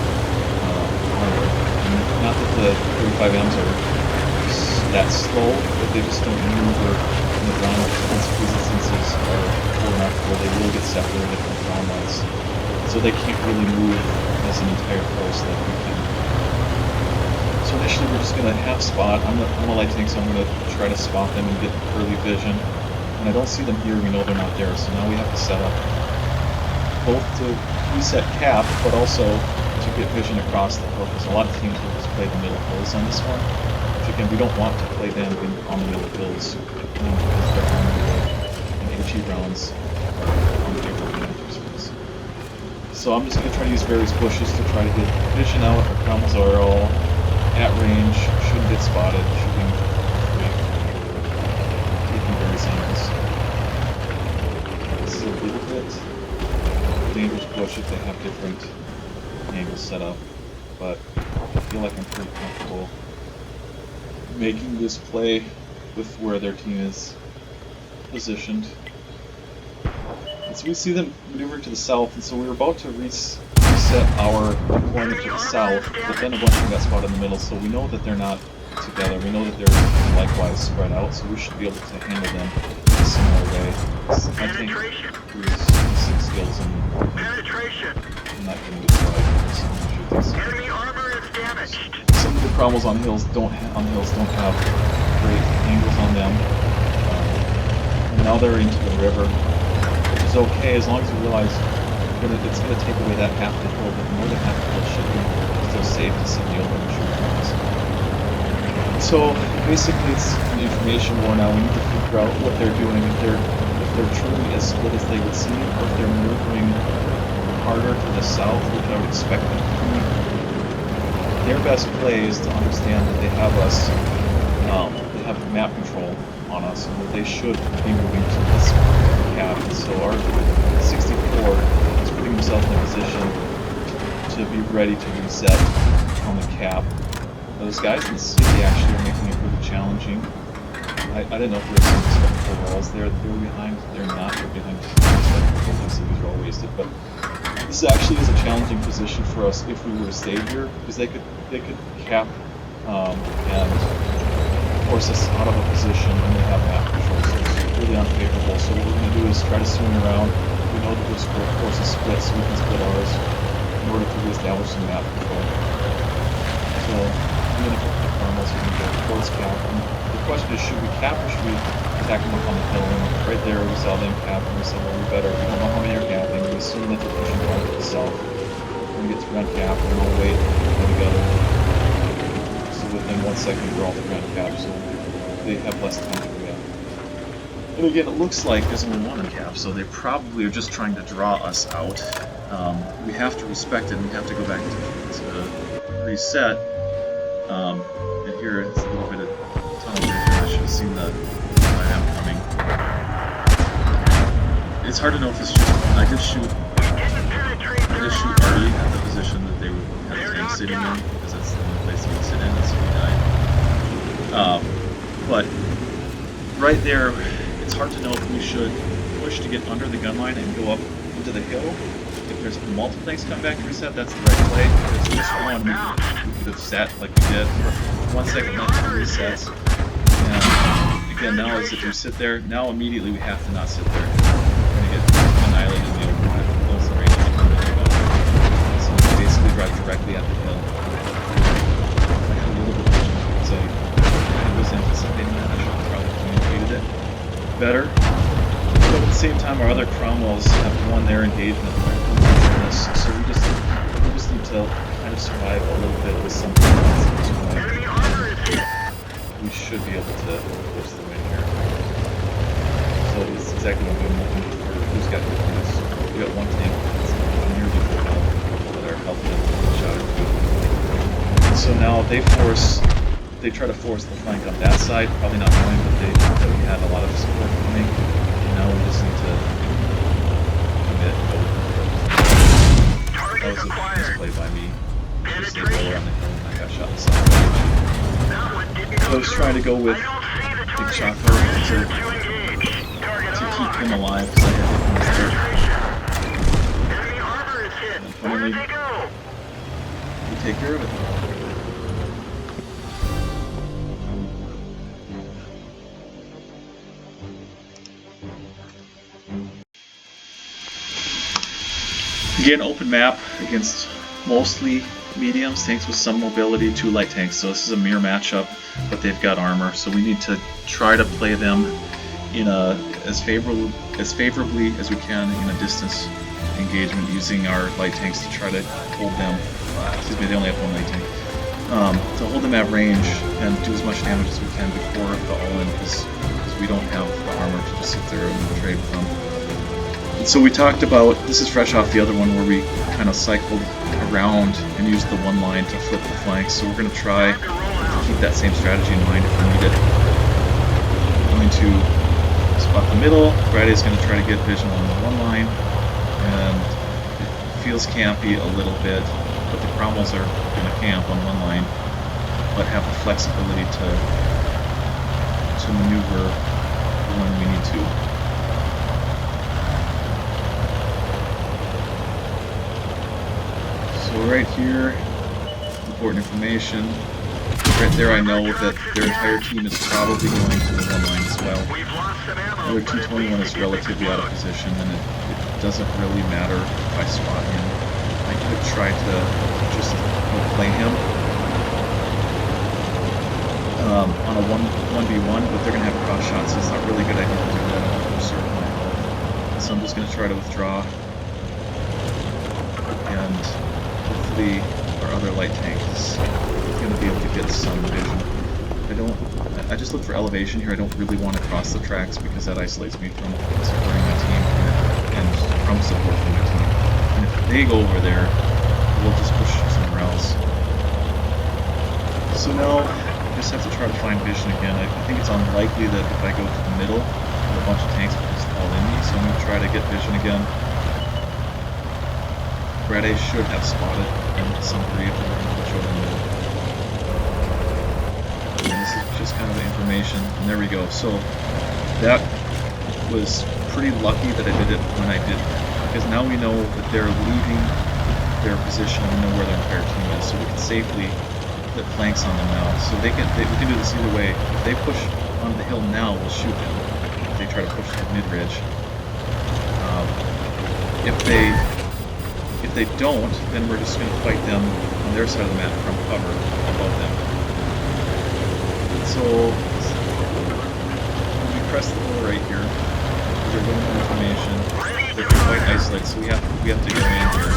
armor. Not that the 35Ms are that slow, but they just don't maneuver in the ground once resistances are poor enough where they will get separated from ground lines. So they can't really move as an entire force like we can. So initially we're just going to have spot. I'm a light tank, so I'm going to try to spot them and get early vision. When I don't see them here, we know they're not there, so now we have to set up both to reset cap, but also to get vision across the hill, because a lot of teams will just play the middle hills on this one. Which again, we don't want to play them on the middle hills, because they're on the road, and HE rounds are unfavorable entrances. So I'm just going to try to use various bushes to try to get vision out. Our Cromwells are all at range, shouldn't get spotted, shooting free, taking various angles. This is a little bit dangerous bush if they have different angles set up, but I feel like I'm pretty comfortable making this play with where their team is positioned. And so we see them maneuvering to the south, and so we were about to reset our deployment to the south, but then a bunch of them got spotted in the middle, so we know that they're not together. We know that they're likewise spread out, so we should be able to handle them in a similar way. I think there's 6 skills and I'm not going to destroy it. Enemy armor is damaged. Some of the cromwells on hills don't have great angles on them. And now they're into the river, which is okay as long as you realize it's going to take away that half the hill, but more than half the hill should be still safe to sit in the open and shoot guns. So basically it's an information war now. We need to figure out what they're doing, if they're truly as split as they would seem, or if they're maneuvering harder to the south, which I would expect them to be. Their best play is to understand that they have us, they have map control on us, and that they should be moving to this cap. And so our 64 is putting himself in a position to be ready to reset on the cap. Those guys in the city actually are making it really challenging. I didn't know if there were some respectable walls there that they were behind. They're not. They're behind respectable buildings, so these are all wasted. But this actually is a challenging position for us if we were to stay here, because they could cap and force us out of a position when they have map control. So it's really unfavorable. So what we're going to do is try to swing around. We know that this force is split, so we can split ours in order to reestablish some map control. So I'm going to put the cromwells, we're going to go towards cap. And the question is, should we cap or should we attack them up on the hill? And right there we saw them cap, and we said, well, we better. We don't know how many are capping. We assume that they're pushing down to the south. We're going to get to run cap, and we'll wait and go together. So within 1 second, we're all three on cap, so they have less time to react. And again, it looks like there's only one on cap, so they probably are just trying to draw us out. We have to respect it, and we have to go back to reset. And here it's a little bit of tunnel vision. I should have seen the ram coming. It's hard to know if it's just I did shoot Artie at the position that they would have the tank sitting in, because that's the only place he would sit in, and so he died. But right there, it's hard to know if we should push to get under the gun line and go up into the hill. If there's multiple things coming back to reset, that's the right play. If there's this one, we could have set like we did for 1 second, then 2 resets. And again, now as if you sit there, now immediately we have to not sit there. We're going to get annihilated in the open. We have to close the range. So we basically drive directly at the hill. I had a little bit of vision, because I was anticipating that. I should have probably communicated it better. But at the same time, our other cromwells have won their engagement. So we just need to kind of survive a little bit with something else. We should be able to push the win here. So it's exactly what I'm looking for. Who's got good things? We got one tank that's nearly full health that are helping shot at two. So now they try to force the flank on that side, probably not knowing that we had a lot of support coming. And now we just need to commit. That was a misplay by me. I just stayed lower on the hill and I got shot in the side. So I was trying to go with big shot to keep him alive, because I had him there. And finally, we take care of it. Again, open map against mostly mediums, tanks with some mobility, 2 light tanks. So this is a mirror matchup, but they've got armor. So we need to try to play them in as favorably as we can in a distance engagement, using our light tanks to try to hold them. Excuse me, they only have 1 light tank. To hold them at range and do as much damage as we can before the all-in, because we don't have the armor to just sit there and trade with them. And so we talked about, this is fresh off the other one where we kind of cycled around and used the one line to flip the flanks. So we're going to try to keep that same strategy in mind if we need it. I'm going to spot the middle. Friday's going to try to get vision on the one line, and feels campy a little bit, but the Cromwells are going to camp on one line, but have the flexibility to maneuver when we need to. So right here, important information. Right there I know that their entire team is probably going to the one line as well. Their 221 is relatively out of position, and it doesn't really matter if I spot him. I could try to just play him on a 1v1, but they're going to have cross shots, so it's not really a good idea to do that. I want to preserve my health. So I'm just going to try to withdraw, and hopefully our other light tank is going to be able to get some vision. I just look for elevation here. I don't really want to cross the tracks because that isolates me from supporting my team and from support from my team. And if they go over there, we'll just push somewhere else. So now I just have to try to find vision again. I think it's unlikely that if I go to the middle, a bunch of tanks will just fall in me, so I'm going to try to get vision again. Brad A should have spotted in some degree if they're going to push over the middle. And this is just kind of the information, and there we go. So that was pretty lucky that I did it when I did, because now we know that they're leaving their position and we know where their entire team is, so we can safely put flanks on them now. So we can do this either way. If they push onto the hill now, we'll shoot them. If they try to push the mid-ridge. If they don't, then we're just going to fight them on their side of the map from cover above them. So we press the ball right here. They're going for information. They're quite isolated, so we have to go in here.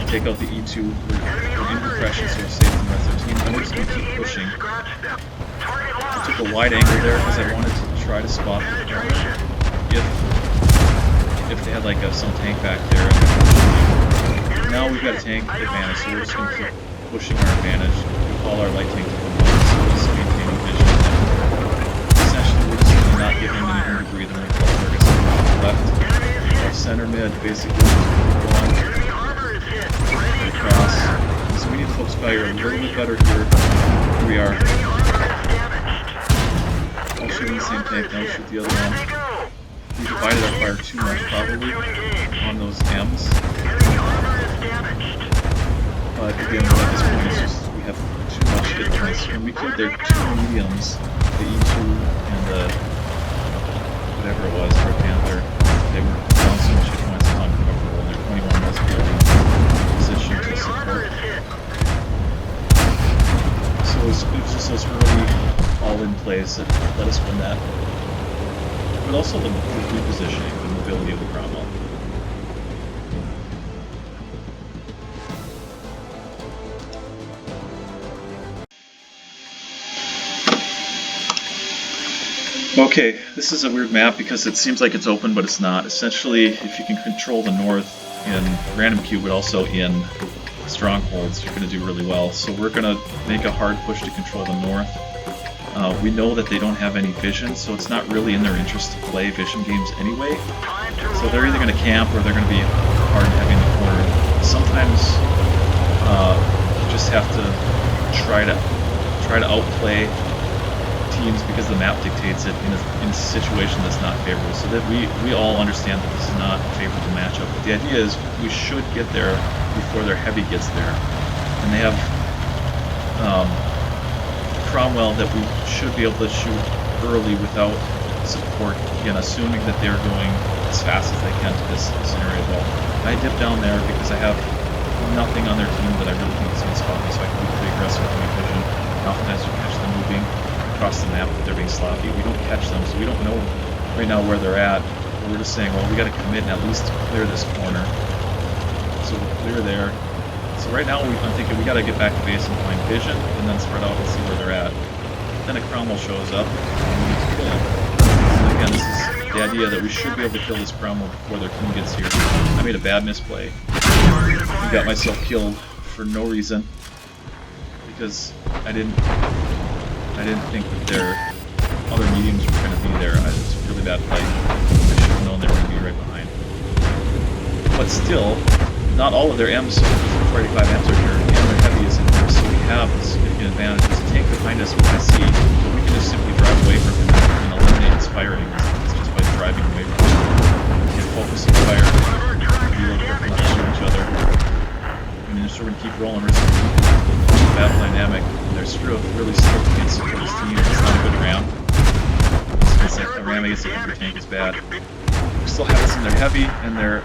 Take out the E2. We're in compression, so we're safe from the rest of the team. And we're just going to keep pushing. I took a wide angle there because I wanted to try to spot if they had like some tank back there. Now we've got a tank advantage, so we're just going to keep pushing our advantage. We call our light tank to come on, so we're just maintaining vision. Essentially, we're just going to not give them any room to breathe. We're going to call Fergus to the left. Our center mid basically going across. So we need to focus fire a little bit better here. Here we are. I'll shoot in the same tank, now we'll shoot the other one. We divided our fire too much, probably, on those M's. But again, at this point, it's just we have too much hit points. When we killed their two mediums, the E2 and the whatever it was, Red Panther, they were down so much hit points, it's uncomfortable, and their 21 was in position to support. So it was just those early all-in plays that let us win that. But also the repositioning, the mobility of the Cromwell. Okay, this is a weird map because it seems like it's open, but it's not. Essentially, if you can control the north in Random Cube, but also in Strongholds, you're going to do really well. So we're going to make a hard push to control the north. We know that they don't have any vision, so it's not really in their interest to play vision games anyway. So they're either going to camp or they're going to be hard and heavy in the corner. Sometimes you just have to try to outplay teams because the map dictates it in a situation that's not favorable. So that we all understand that this is not a favorable matchup. But the idea is we should get there before their heavy gets there, and they have Cromwell that we should be able to shoot early without support, again assuming that they're going as fast as they can to this scenario as well. I dip down there because I have nothing on their team that I really think is going to spot me, so I can be pretty aggressive with my vision. And oftentimes we catch them moving across the map, but they're being sloppy. We don't catch them, so we don't know right now where they're at. But we're just saying, well, we got to commit and at least clear this corner. So we'll clear there. So right now I'm thinking we got to get back to base and find vision, and then spread out and see where they're at. Then a Cromwell shows up, and we need to kill him. And again, this is the idea that we should be able to kill this Cromwell before their team gets here. I made a bad misplay. I got myself killed for no reason because I didn't think that their other mediums were going to be there. It's a really bad play. I should have known they were going to be right behind. But still, not all of their M's, 485 M's are here, and their heavy is in here, so we have a significant advantage. There's a tank behind us, we can see, but we can just simply drive away from him and eliminate his firing. It's just by driving away from him. We can focus and fire, be a little careful not to shoot each other. And then just we're going to keep rolling, we're just going to keep the battle dynamic. And their Screw really still can't support his team, it's not a good ram. It's like a ram against a heavy tank is bad. We still have us in their heavy, and their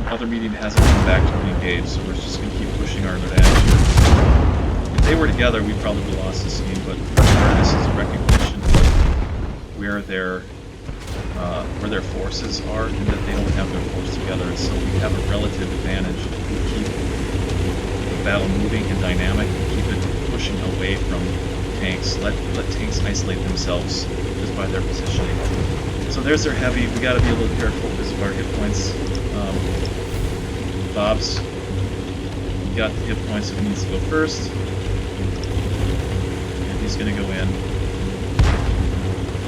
other medium hasn't come back to re-engage, so we're just going to keep pushing our advantage here. If they were together, we probably would have lost this game, but this is a recognition of where their forces are, and that they don't have their force together, so we have a relative advantage. We keep the battle moving and dynamic, and keep it pushing away from tanks. Let tanks isolate themselves just by their positioning. So there's their heavy. We got to be a little careful because of our hit points. Bob's got the hit points, so he needs to go first, and he's going to go in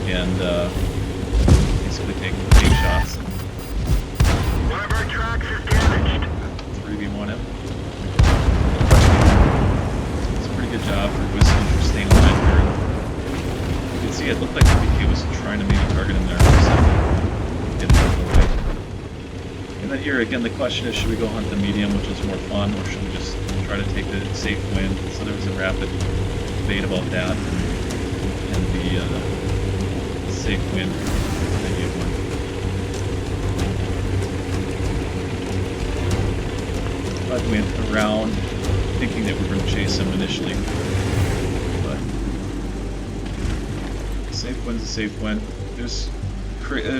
and basically take shots. One of our tracks is damaged. 3v1 him. It's a pretty good job for Whiskey for staying alive here. You can see it looked like the BK was trying to maybe target him there for a second. Get it out of the way. And then here again, the question is, should we go hunt the medium, which is more fun, or should we just try to take the safe win? So there was a rapid debate about that, and the safe win. I went around thinking that we were going to chase him initially, but safe win's a safe win. There's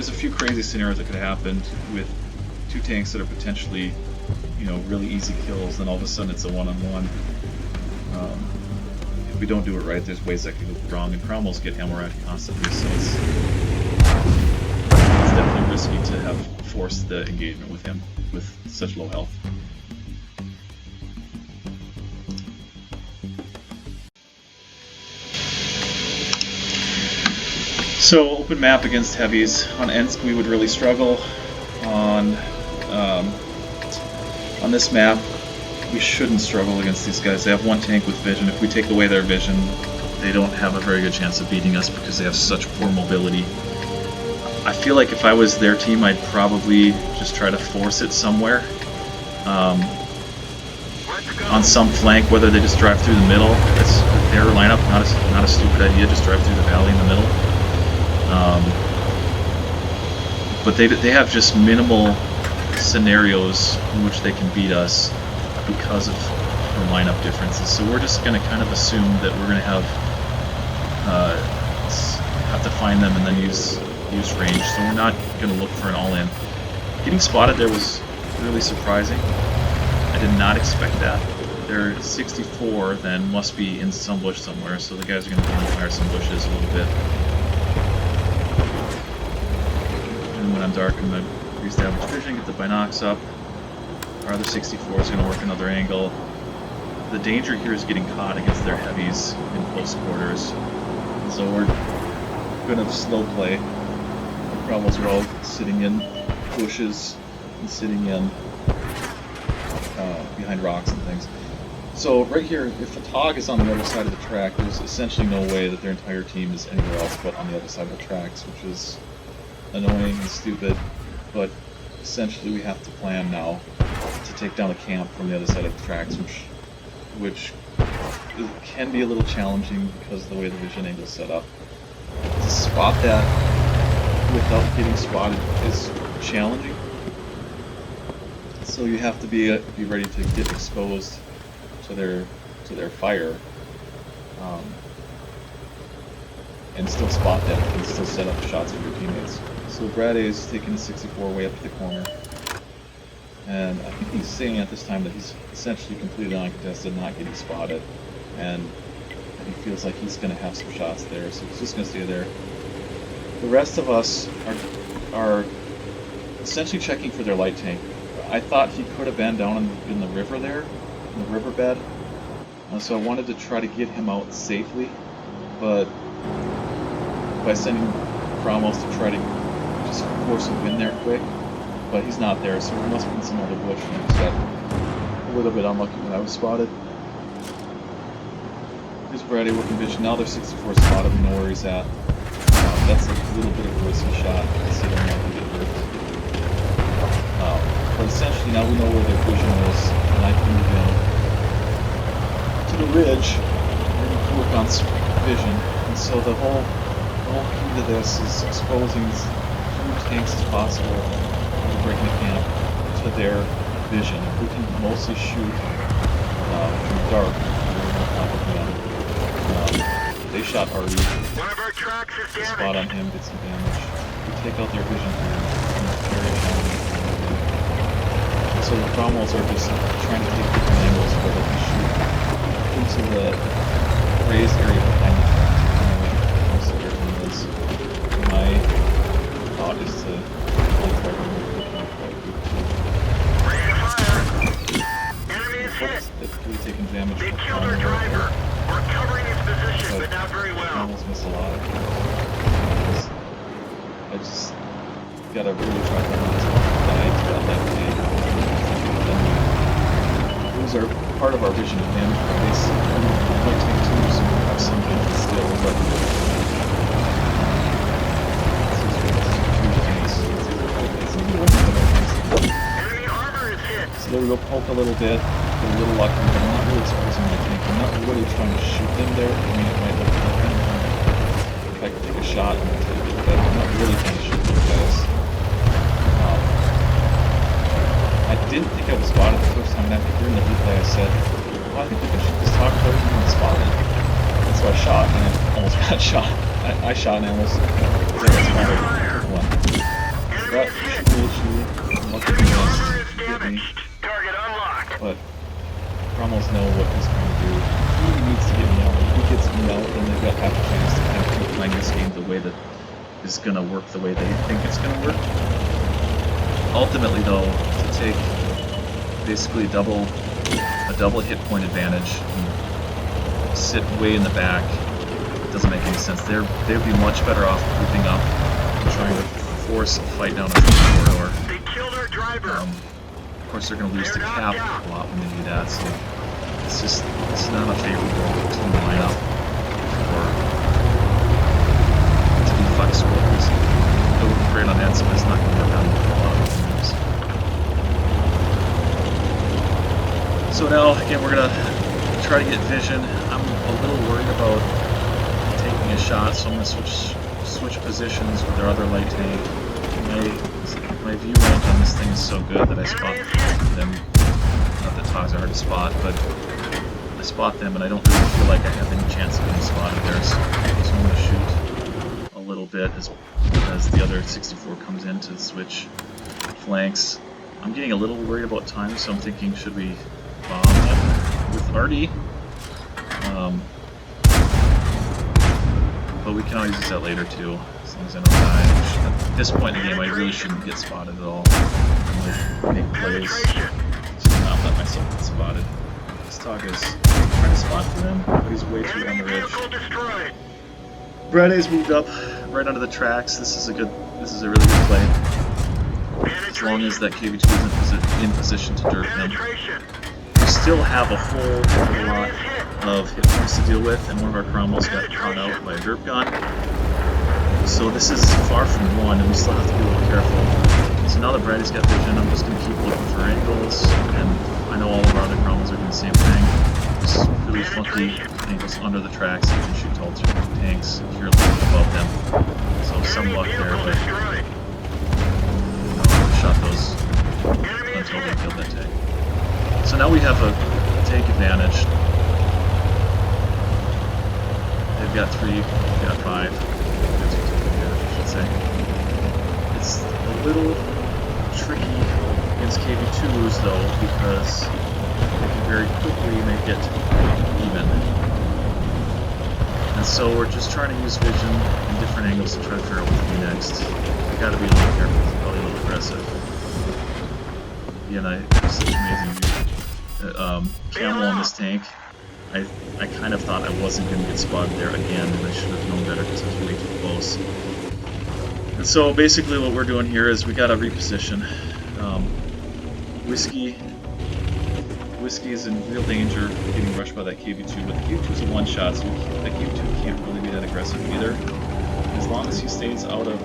a few crazy scenarios that could have happened with two tanks that are potentially, really easy kills, and all of a sudden it's a one-on-one. If we don't do it right, there's ways that could go wrong, and Cromwell's get hammered constantly, so it's definitely risky to have forced the engagement with him with such low health. So open map against heavies. On Ensk we would really struggle. On this map we shouldn't struggle against these guys. They have one tank with vision. If we take away their vision, they don't have a very good chance of beating us because they have such poor mobility. I feel like if I was their team, I'd probably just try to force it somewhere. On some flank, whether they just drive through the middle. That's their lineup, not a stupid idea, just drive through the valley in the middle. But they have just minimal scenarios in which they can beat us because of the lineup differences. So we're just going to kind of assume that we're going to have to find them and then use range. So we're not going to look for an all-in. Getting spotted there was really surprising. I did not expect that. They're 64, then must be in some bush somewhere. So the guys are going to fire some bushes a little bit. And when I'm dark, I'm going to reestablish vision, get the binocs up. Our other 64 is going to work another angle. The danger here is getting caught against their heavies in close quarters. So we're going to slow play. The problems are all sitting in bushes and sitting in behind rocks and things. So right here, if a Tog is on the other side of the track, there's essentially no way that their entire team is anywhere else but on the other side of the tracks, which is annoying and stupid, but essentially we have to plan now to take down a camp from the other side of the tracks, which can be a little challenging because of the way the vision angle is set up. To spot that without getting spotted is challenging, so you have to be ready to get exposed to their fire, and still spot them and still set up shots of your teammates. So Brad A is taking a 64 way up to the corner, and I think he's saying at this time that he's essentially completely uncontested, not getting spotted, and he feels like he's going to have some shots there, so he's just going to stay there. The rest of us are essentially checking for their light tank. I thought he could have been down in the river there, in the riverbed, so I wanted to try to get him out safely, but by sending Cromwell's to try to just force a win there quick, but he's not there, so we must be in some other bush instead. little bit unlucky when I was spotted. There's Brady working vision. Now there's 64 spotted. We know where he's at. That's a little bit of a risky shot. So don't know if we get hurt. But essentially now we know where their vision is, and I can move in to the ridge and work on vision. And so the whole key to this is exposing as few tanks as possible when we're breaking the camp to their vision. If we can mostly shoot from dark, we're on top of them. They shot Artie. One of our tracks is damaged. Spot on him, did some damage. We take out their vision here. And it's very challenging. So the Cromwells are just trying to take different angles where they can shoot into the raised area behind the tracks. Most of their thing is. My thought is to try to move the quite Ready to fire. Enemy is hit. Typically taking damage They from killed our driver. We're covering his position, but not very well. Almost miss a lot. I just gotta really try to die throughout that game. Those are part of our vision advantage, but they might take twos and have some vision still, but Enemy armor is hit. so there we go, poke a little bit, get a little lucky, but I'm not really exposing my tank. I'm not really trying to shoot them there. I mean, it might look like if I could take a shot and take it, but I'm not really trying to shoot those guys. I didn't think I was spotted the first time, and after hearing the replay I said, well, I think we can shoot this talk code and get spotted. And so I shot, and I almost got shot. I shot and I almost got spotted. Took one. That really lucky to get me. Target unlocked. But Cromwells know what he's going to do. He needs to get me out. If he gets me out, then they've got half a chance to kind of keep playing this game the way that is going to work the way they think it's going to work. Ultimately, though, to take basically a double hit point advantage and sit way in the back doesn't make any sense. They'd be much better off grouping up and trying to force a fight down a corridor. They killed our driver. Of course, they're going to lose the cap a lot when they do that, so it's not a favorable team lineup for to be flexible. It would be great on Ensign, but it's not going to work on a lot of teams. So now, again, we're going to try to get vision. I'm a little worried about taking a shot, so I'm going to switch positions with their other light tank. My view range on this thing is so good that I spot them. Not that TOGs are hard to spot, but I spot them and I don't really feel like I have any chance of getting spotted there. So I'm going to shoot a little bit as the other 64 comes in to switch flanks. I'm getting a little worried about time, so I'm thinking, should we bomb them with Artie? But we can always use that later too, as long as I don't die. At this point in the game, I really shouldn't get spotted at all. I'm make plays to not let myself get spotted. This TOG is trying to spot for them, but he's way too on the ridge. Brade's moved up right under the tracks. This is a really good play. As long as that KV2 is in position to dirt him. We still have a whole lot of hit points to deal with, and one of our Cromwells got caught out by a derp gun. So this is far from one, and we still have to be a little careful. So now that Brady's got vision, I'm just going to keep looking for angles, and I know all of our other Cromwells are doing the same thing. Just really funky angles under the tracks, so you can shoot tall tanks if you're a little bit above them. So some luck there, but I shot those until they killed that tank. So now we have a tank advantage. They've got 3, we've got 5. I should say. It's a little tricky against KV2s though, because they can very quickly make it even. And so we're just trying to use vision in different angles to try to figure out what to do next. We gotta be a little careful, probably a little aggressive. Again, it's such amazing view. Camel on this tank. I kind of thought I wasn't going to get spotted there again, and I should have known better because I was way too close. And so basically what we're doing here is we got to reposition. Whiskey Whiskey is in real danger of getting rushed by that KV-2, but the KV-2 is a one-shot, so that KV-2 can't really be that aggressive either. As long as he stays out of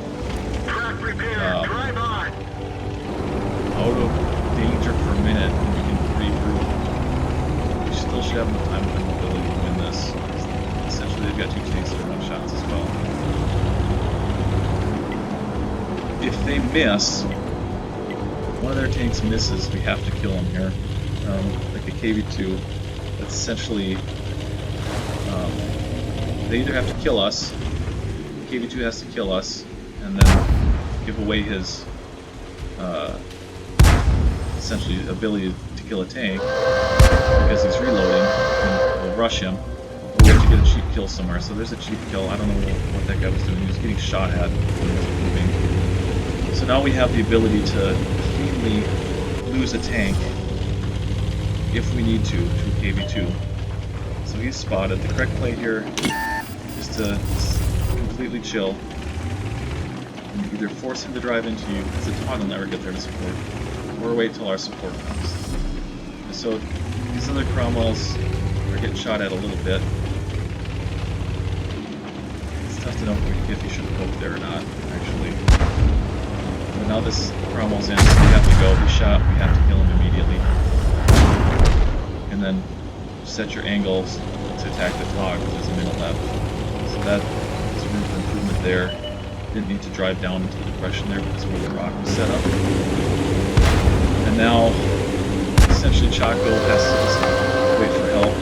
danger for a minute, and we can regroup, we still should have enough time with mobility to win this. Essentially, they've got 2 tanks that are one-shots as well. If they miss, one of their tanks misses, we have to kill them here. Like a KV-2, that's essentially, they either have to kill us, KV-2 has to kill us, and then give away his, essentially, ability to kill a tank, because he's reloading, and we'll rush him, or we have to get a cheap kill somewhere. So there's a cheap kill. I don't know what that guy was doing. He was getting shot at when he was moving. So now we have the ability to cleanly lose a tank if we need to a KV-2. So he's spotted. The correct play here is to completely chill and either force him to drive into you, because the taunt will never get there to support, or wait till our support comes. And so these other Cromwells are getting shot at a little bit. It's tough to know if you should have poked there or not, actually. But now this Cromwell's in, so we have to go. He's shot, we have to kill him immediately. And then set your angles to attack the fog, which is a minute left. So that is room for improvement there. Didn't need to drive down into the depression there because of where the rock was set up. And now, essentially, Chaco has to just wait for help.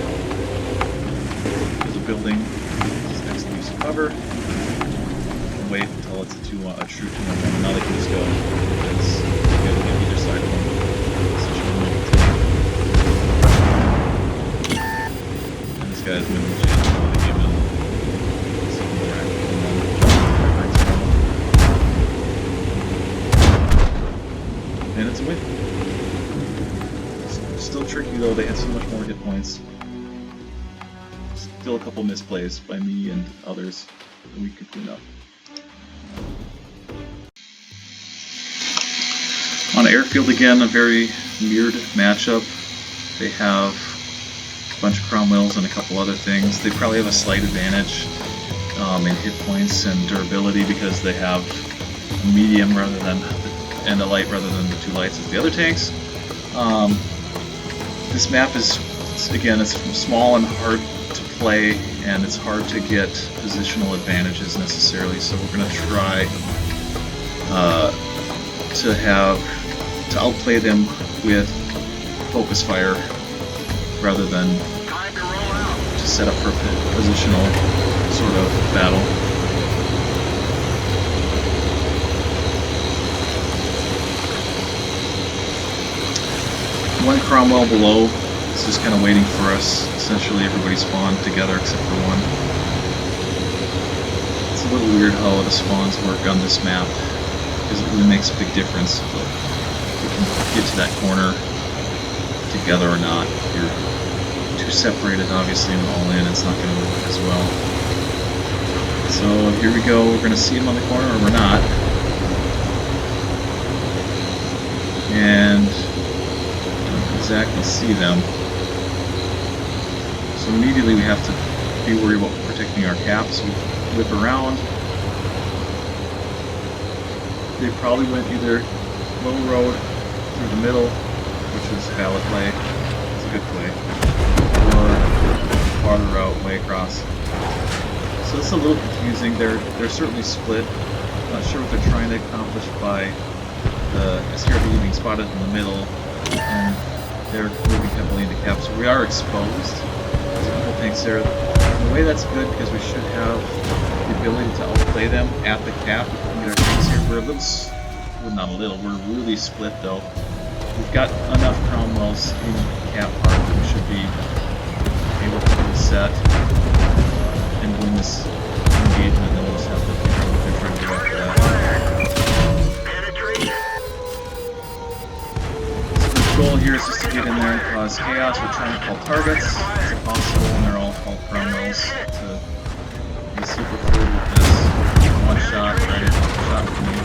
There's a building, just next to use cover, and wait until it's a true 2-1. Now they can just go, because we have to get either side of them. And this guy's moving the chance to really give him something more active than that. And it's a win. Still tricky though, they had so much more hit points. Still a couple misplays by me and others that we could clean up. On airfield again, a very weird matchup. They have a bunch of Cromwells and a couple other things. They probably have a slight advantage in hit points and durability because they have a medium rather than and a light rather than the 2 lights as the other tanks. This map is, again, it's small and hard to play, and it's hard to get positional advantages necessarily, so we're going to try to outplay them with focus fire rather than to set up for a positional sort of battle. One Cromwell below is just kind of waiting for us. Essentially everybody spawned together except for one. It's a little weird how the spawns work on this map, because it really makes a big difference if we can get to that corner together or not. If you're too separated, obviously, and all in, it's not going to work as well. So here we go, we're going to see him on the corner or we're not. And exactly see them. So immediately we have to be worried about protecting our caps. We whip around. They probably went either low road through the middle, which is a valid play. It's a good play. Or farther route way across. So it's a little confusing. They're certainly split. Not sure what they're trying to accomplish by the SRB being spotted in the middle, and they're moving heavily into caps. So we are exposed. There's a couple tanks there. In a way that's good because we should have the ability to outplay them at the cap. With our tanks here, we're a little, well, not a little, we're really split though. We've got enough Cromwells in cap part that we should be able to reset and win this engagement, and then we'll just have to figure out what they're trying to do after that. The goal here is just to get in there and cause chaos. We're trying to call targets as possible, and they're all called Cromwells to be super fluid with this. One shot, right? Shot from you.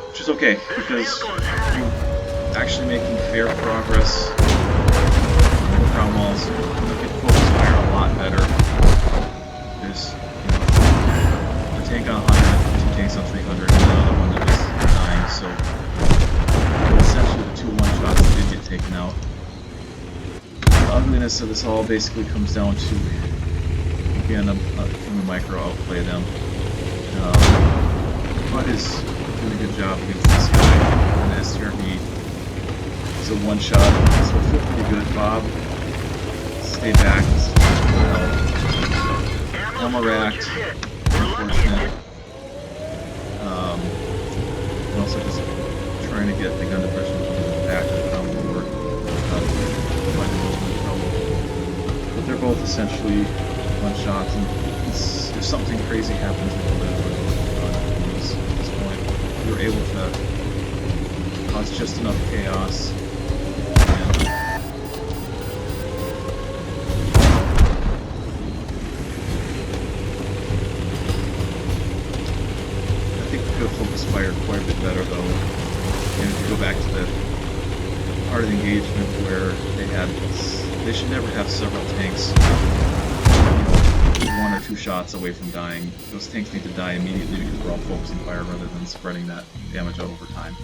Which is okay, because actually making fair progress on the ground walls. Look at focus fire a lot better. There's, you know, the tank on 100, two tanks on 300, and another one that was dying, so essentially the two one-shots that did get taken out. The ugliness of this all basically comes down to, again, can the micro outplay them. Bud is doing a good job against this guy, and the STRB is a one-shot, so I feel pretty good. Bob, stay back, Elma racked, unfortunate. And also just trying to get the gun depression back to the ground forward. But they're both essentially one-shots, and if something crazy happens with this point, we were able to cause just enough chaos. And I think we could have focused fire quite a bit better, though. And if you go back to the part of the engagement where they should never have several tanks, you know, 1 or 2 shots away from dying. Those tanks need to die immediately because we're all focusing fire rather than spreading that damage out over time.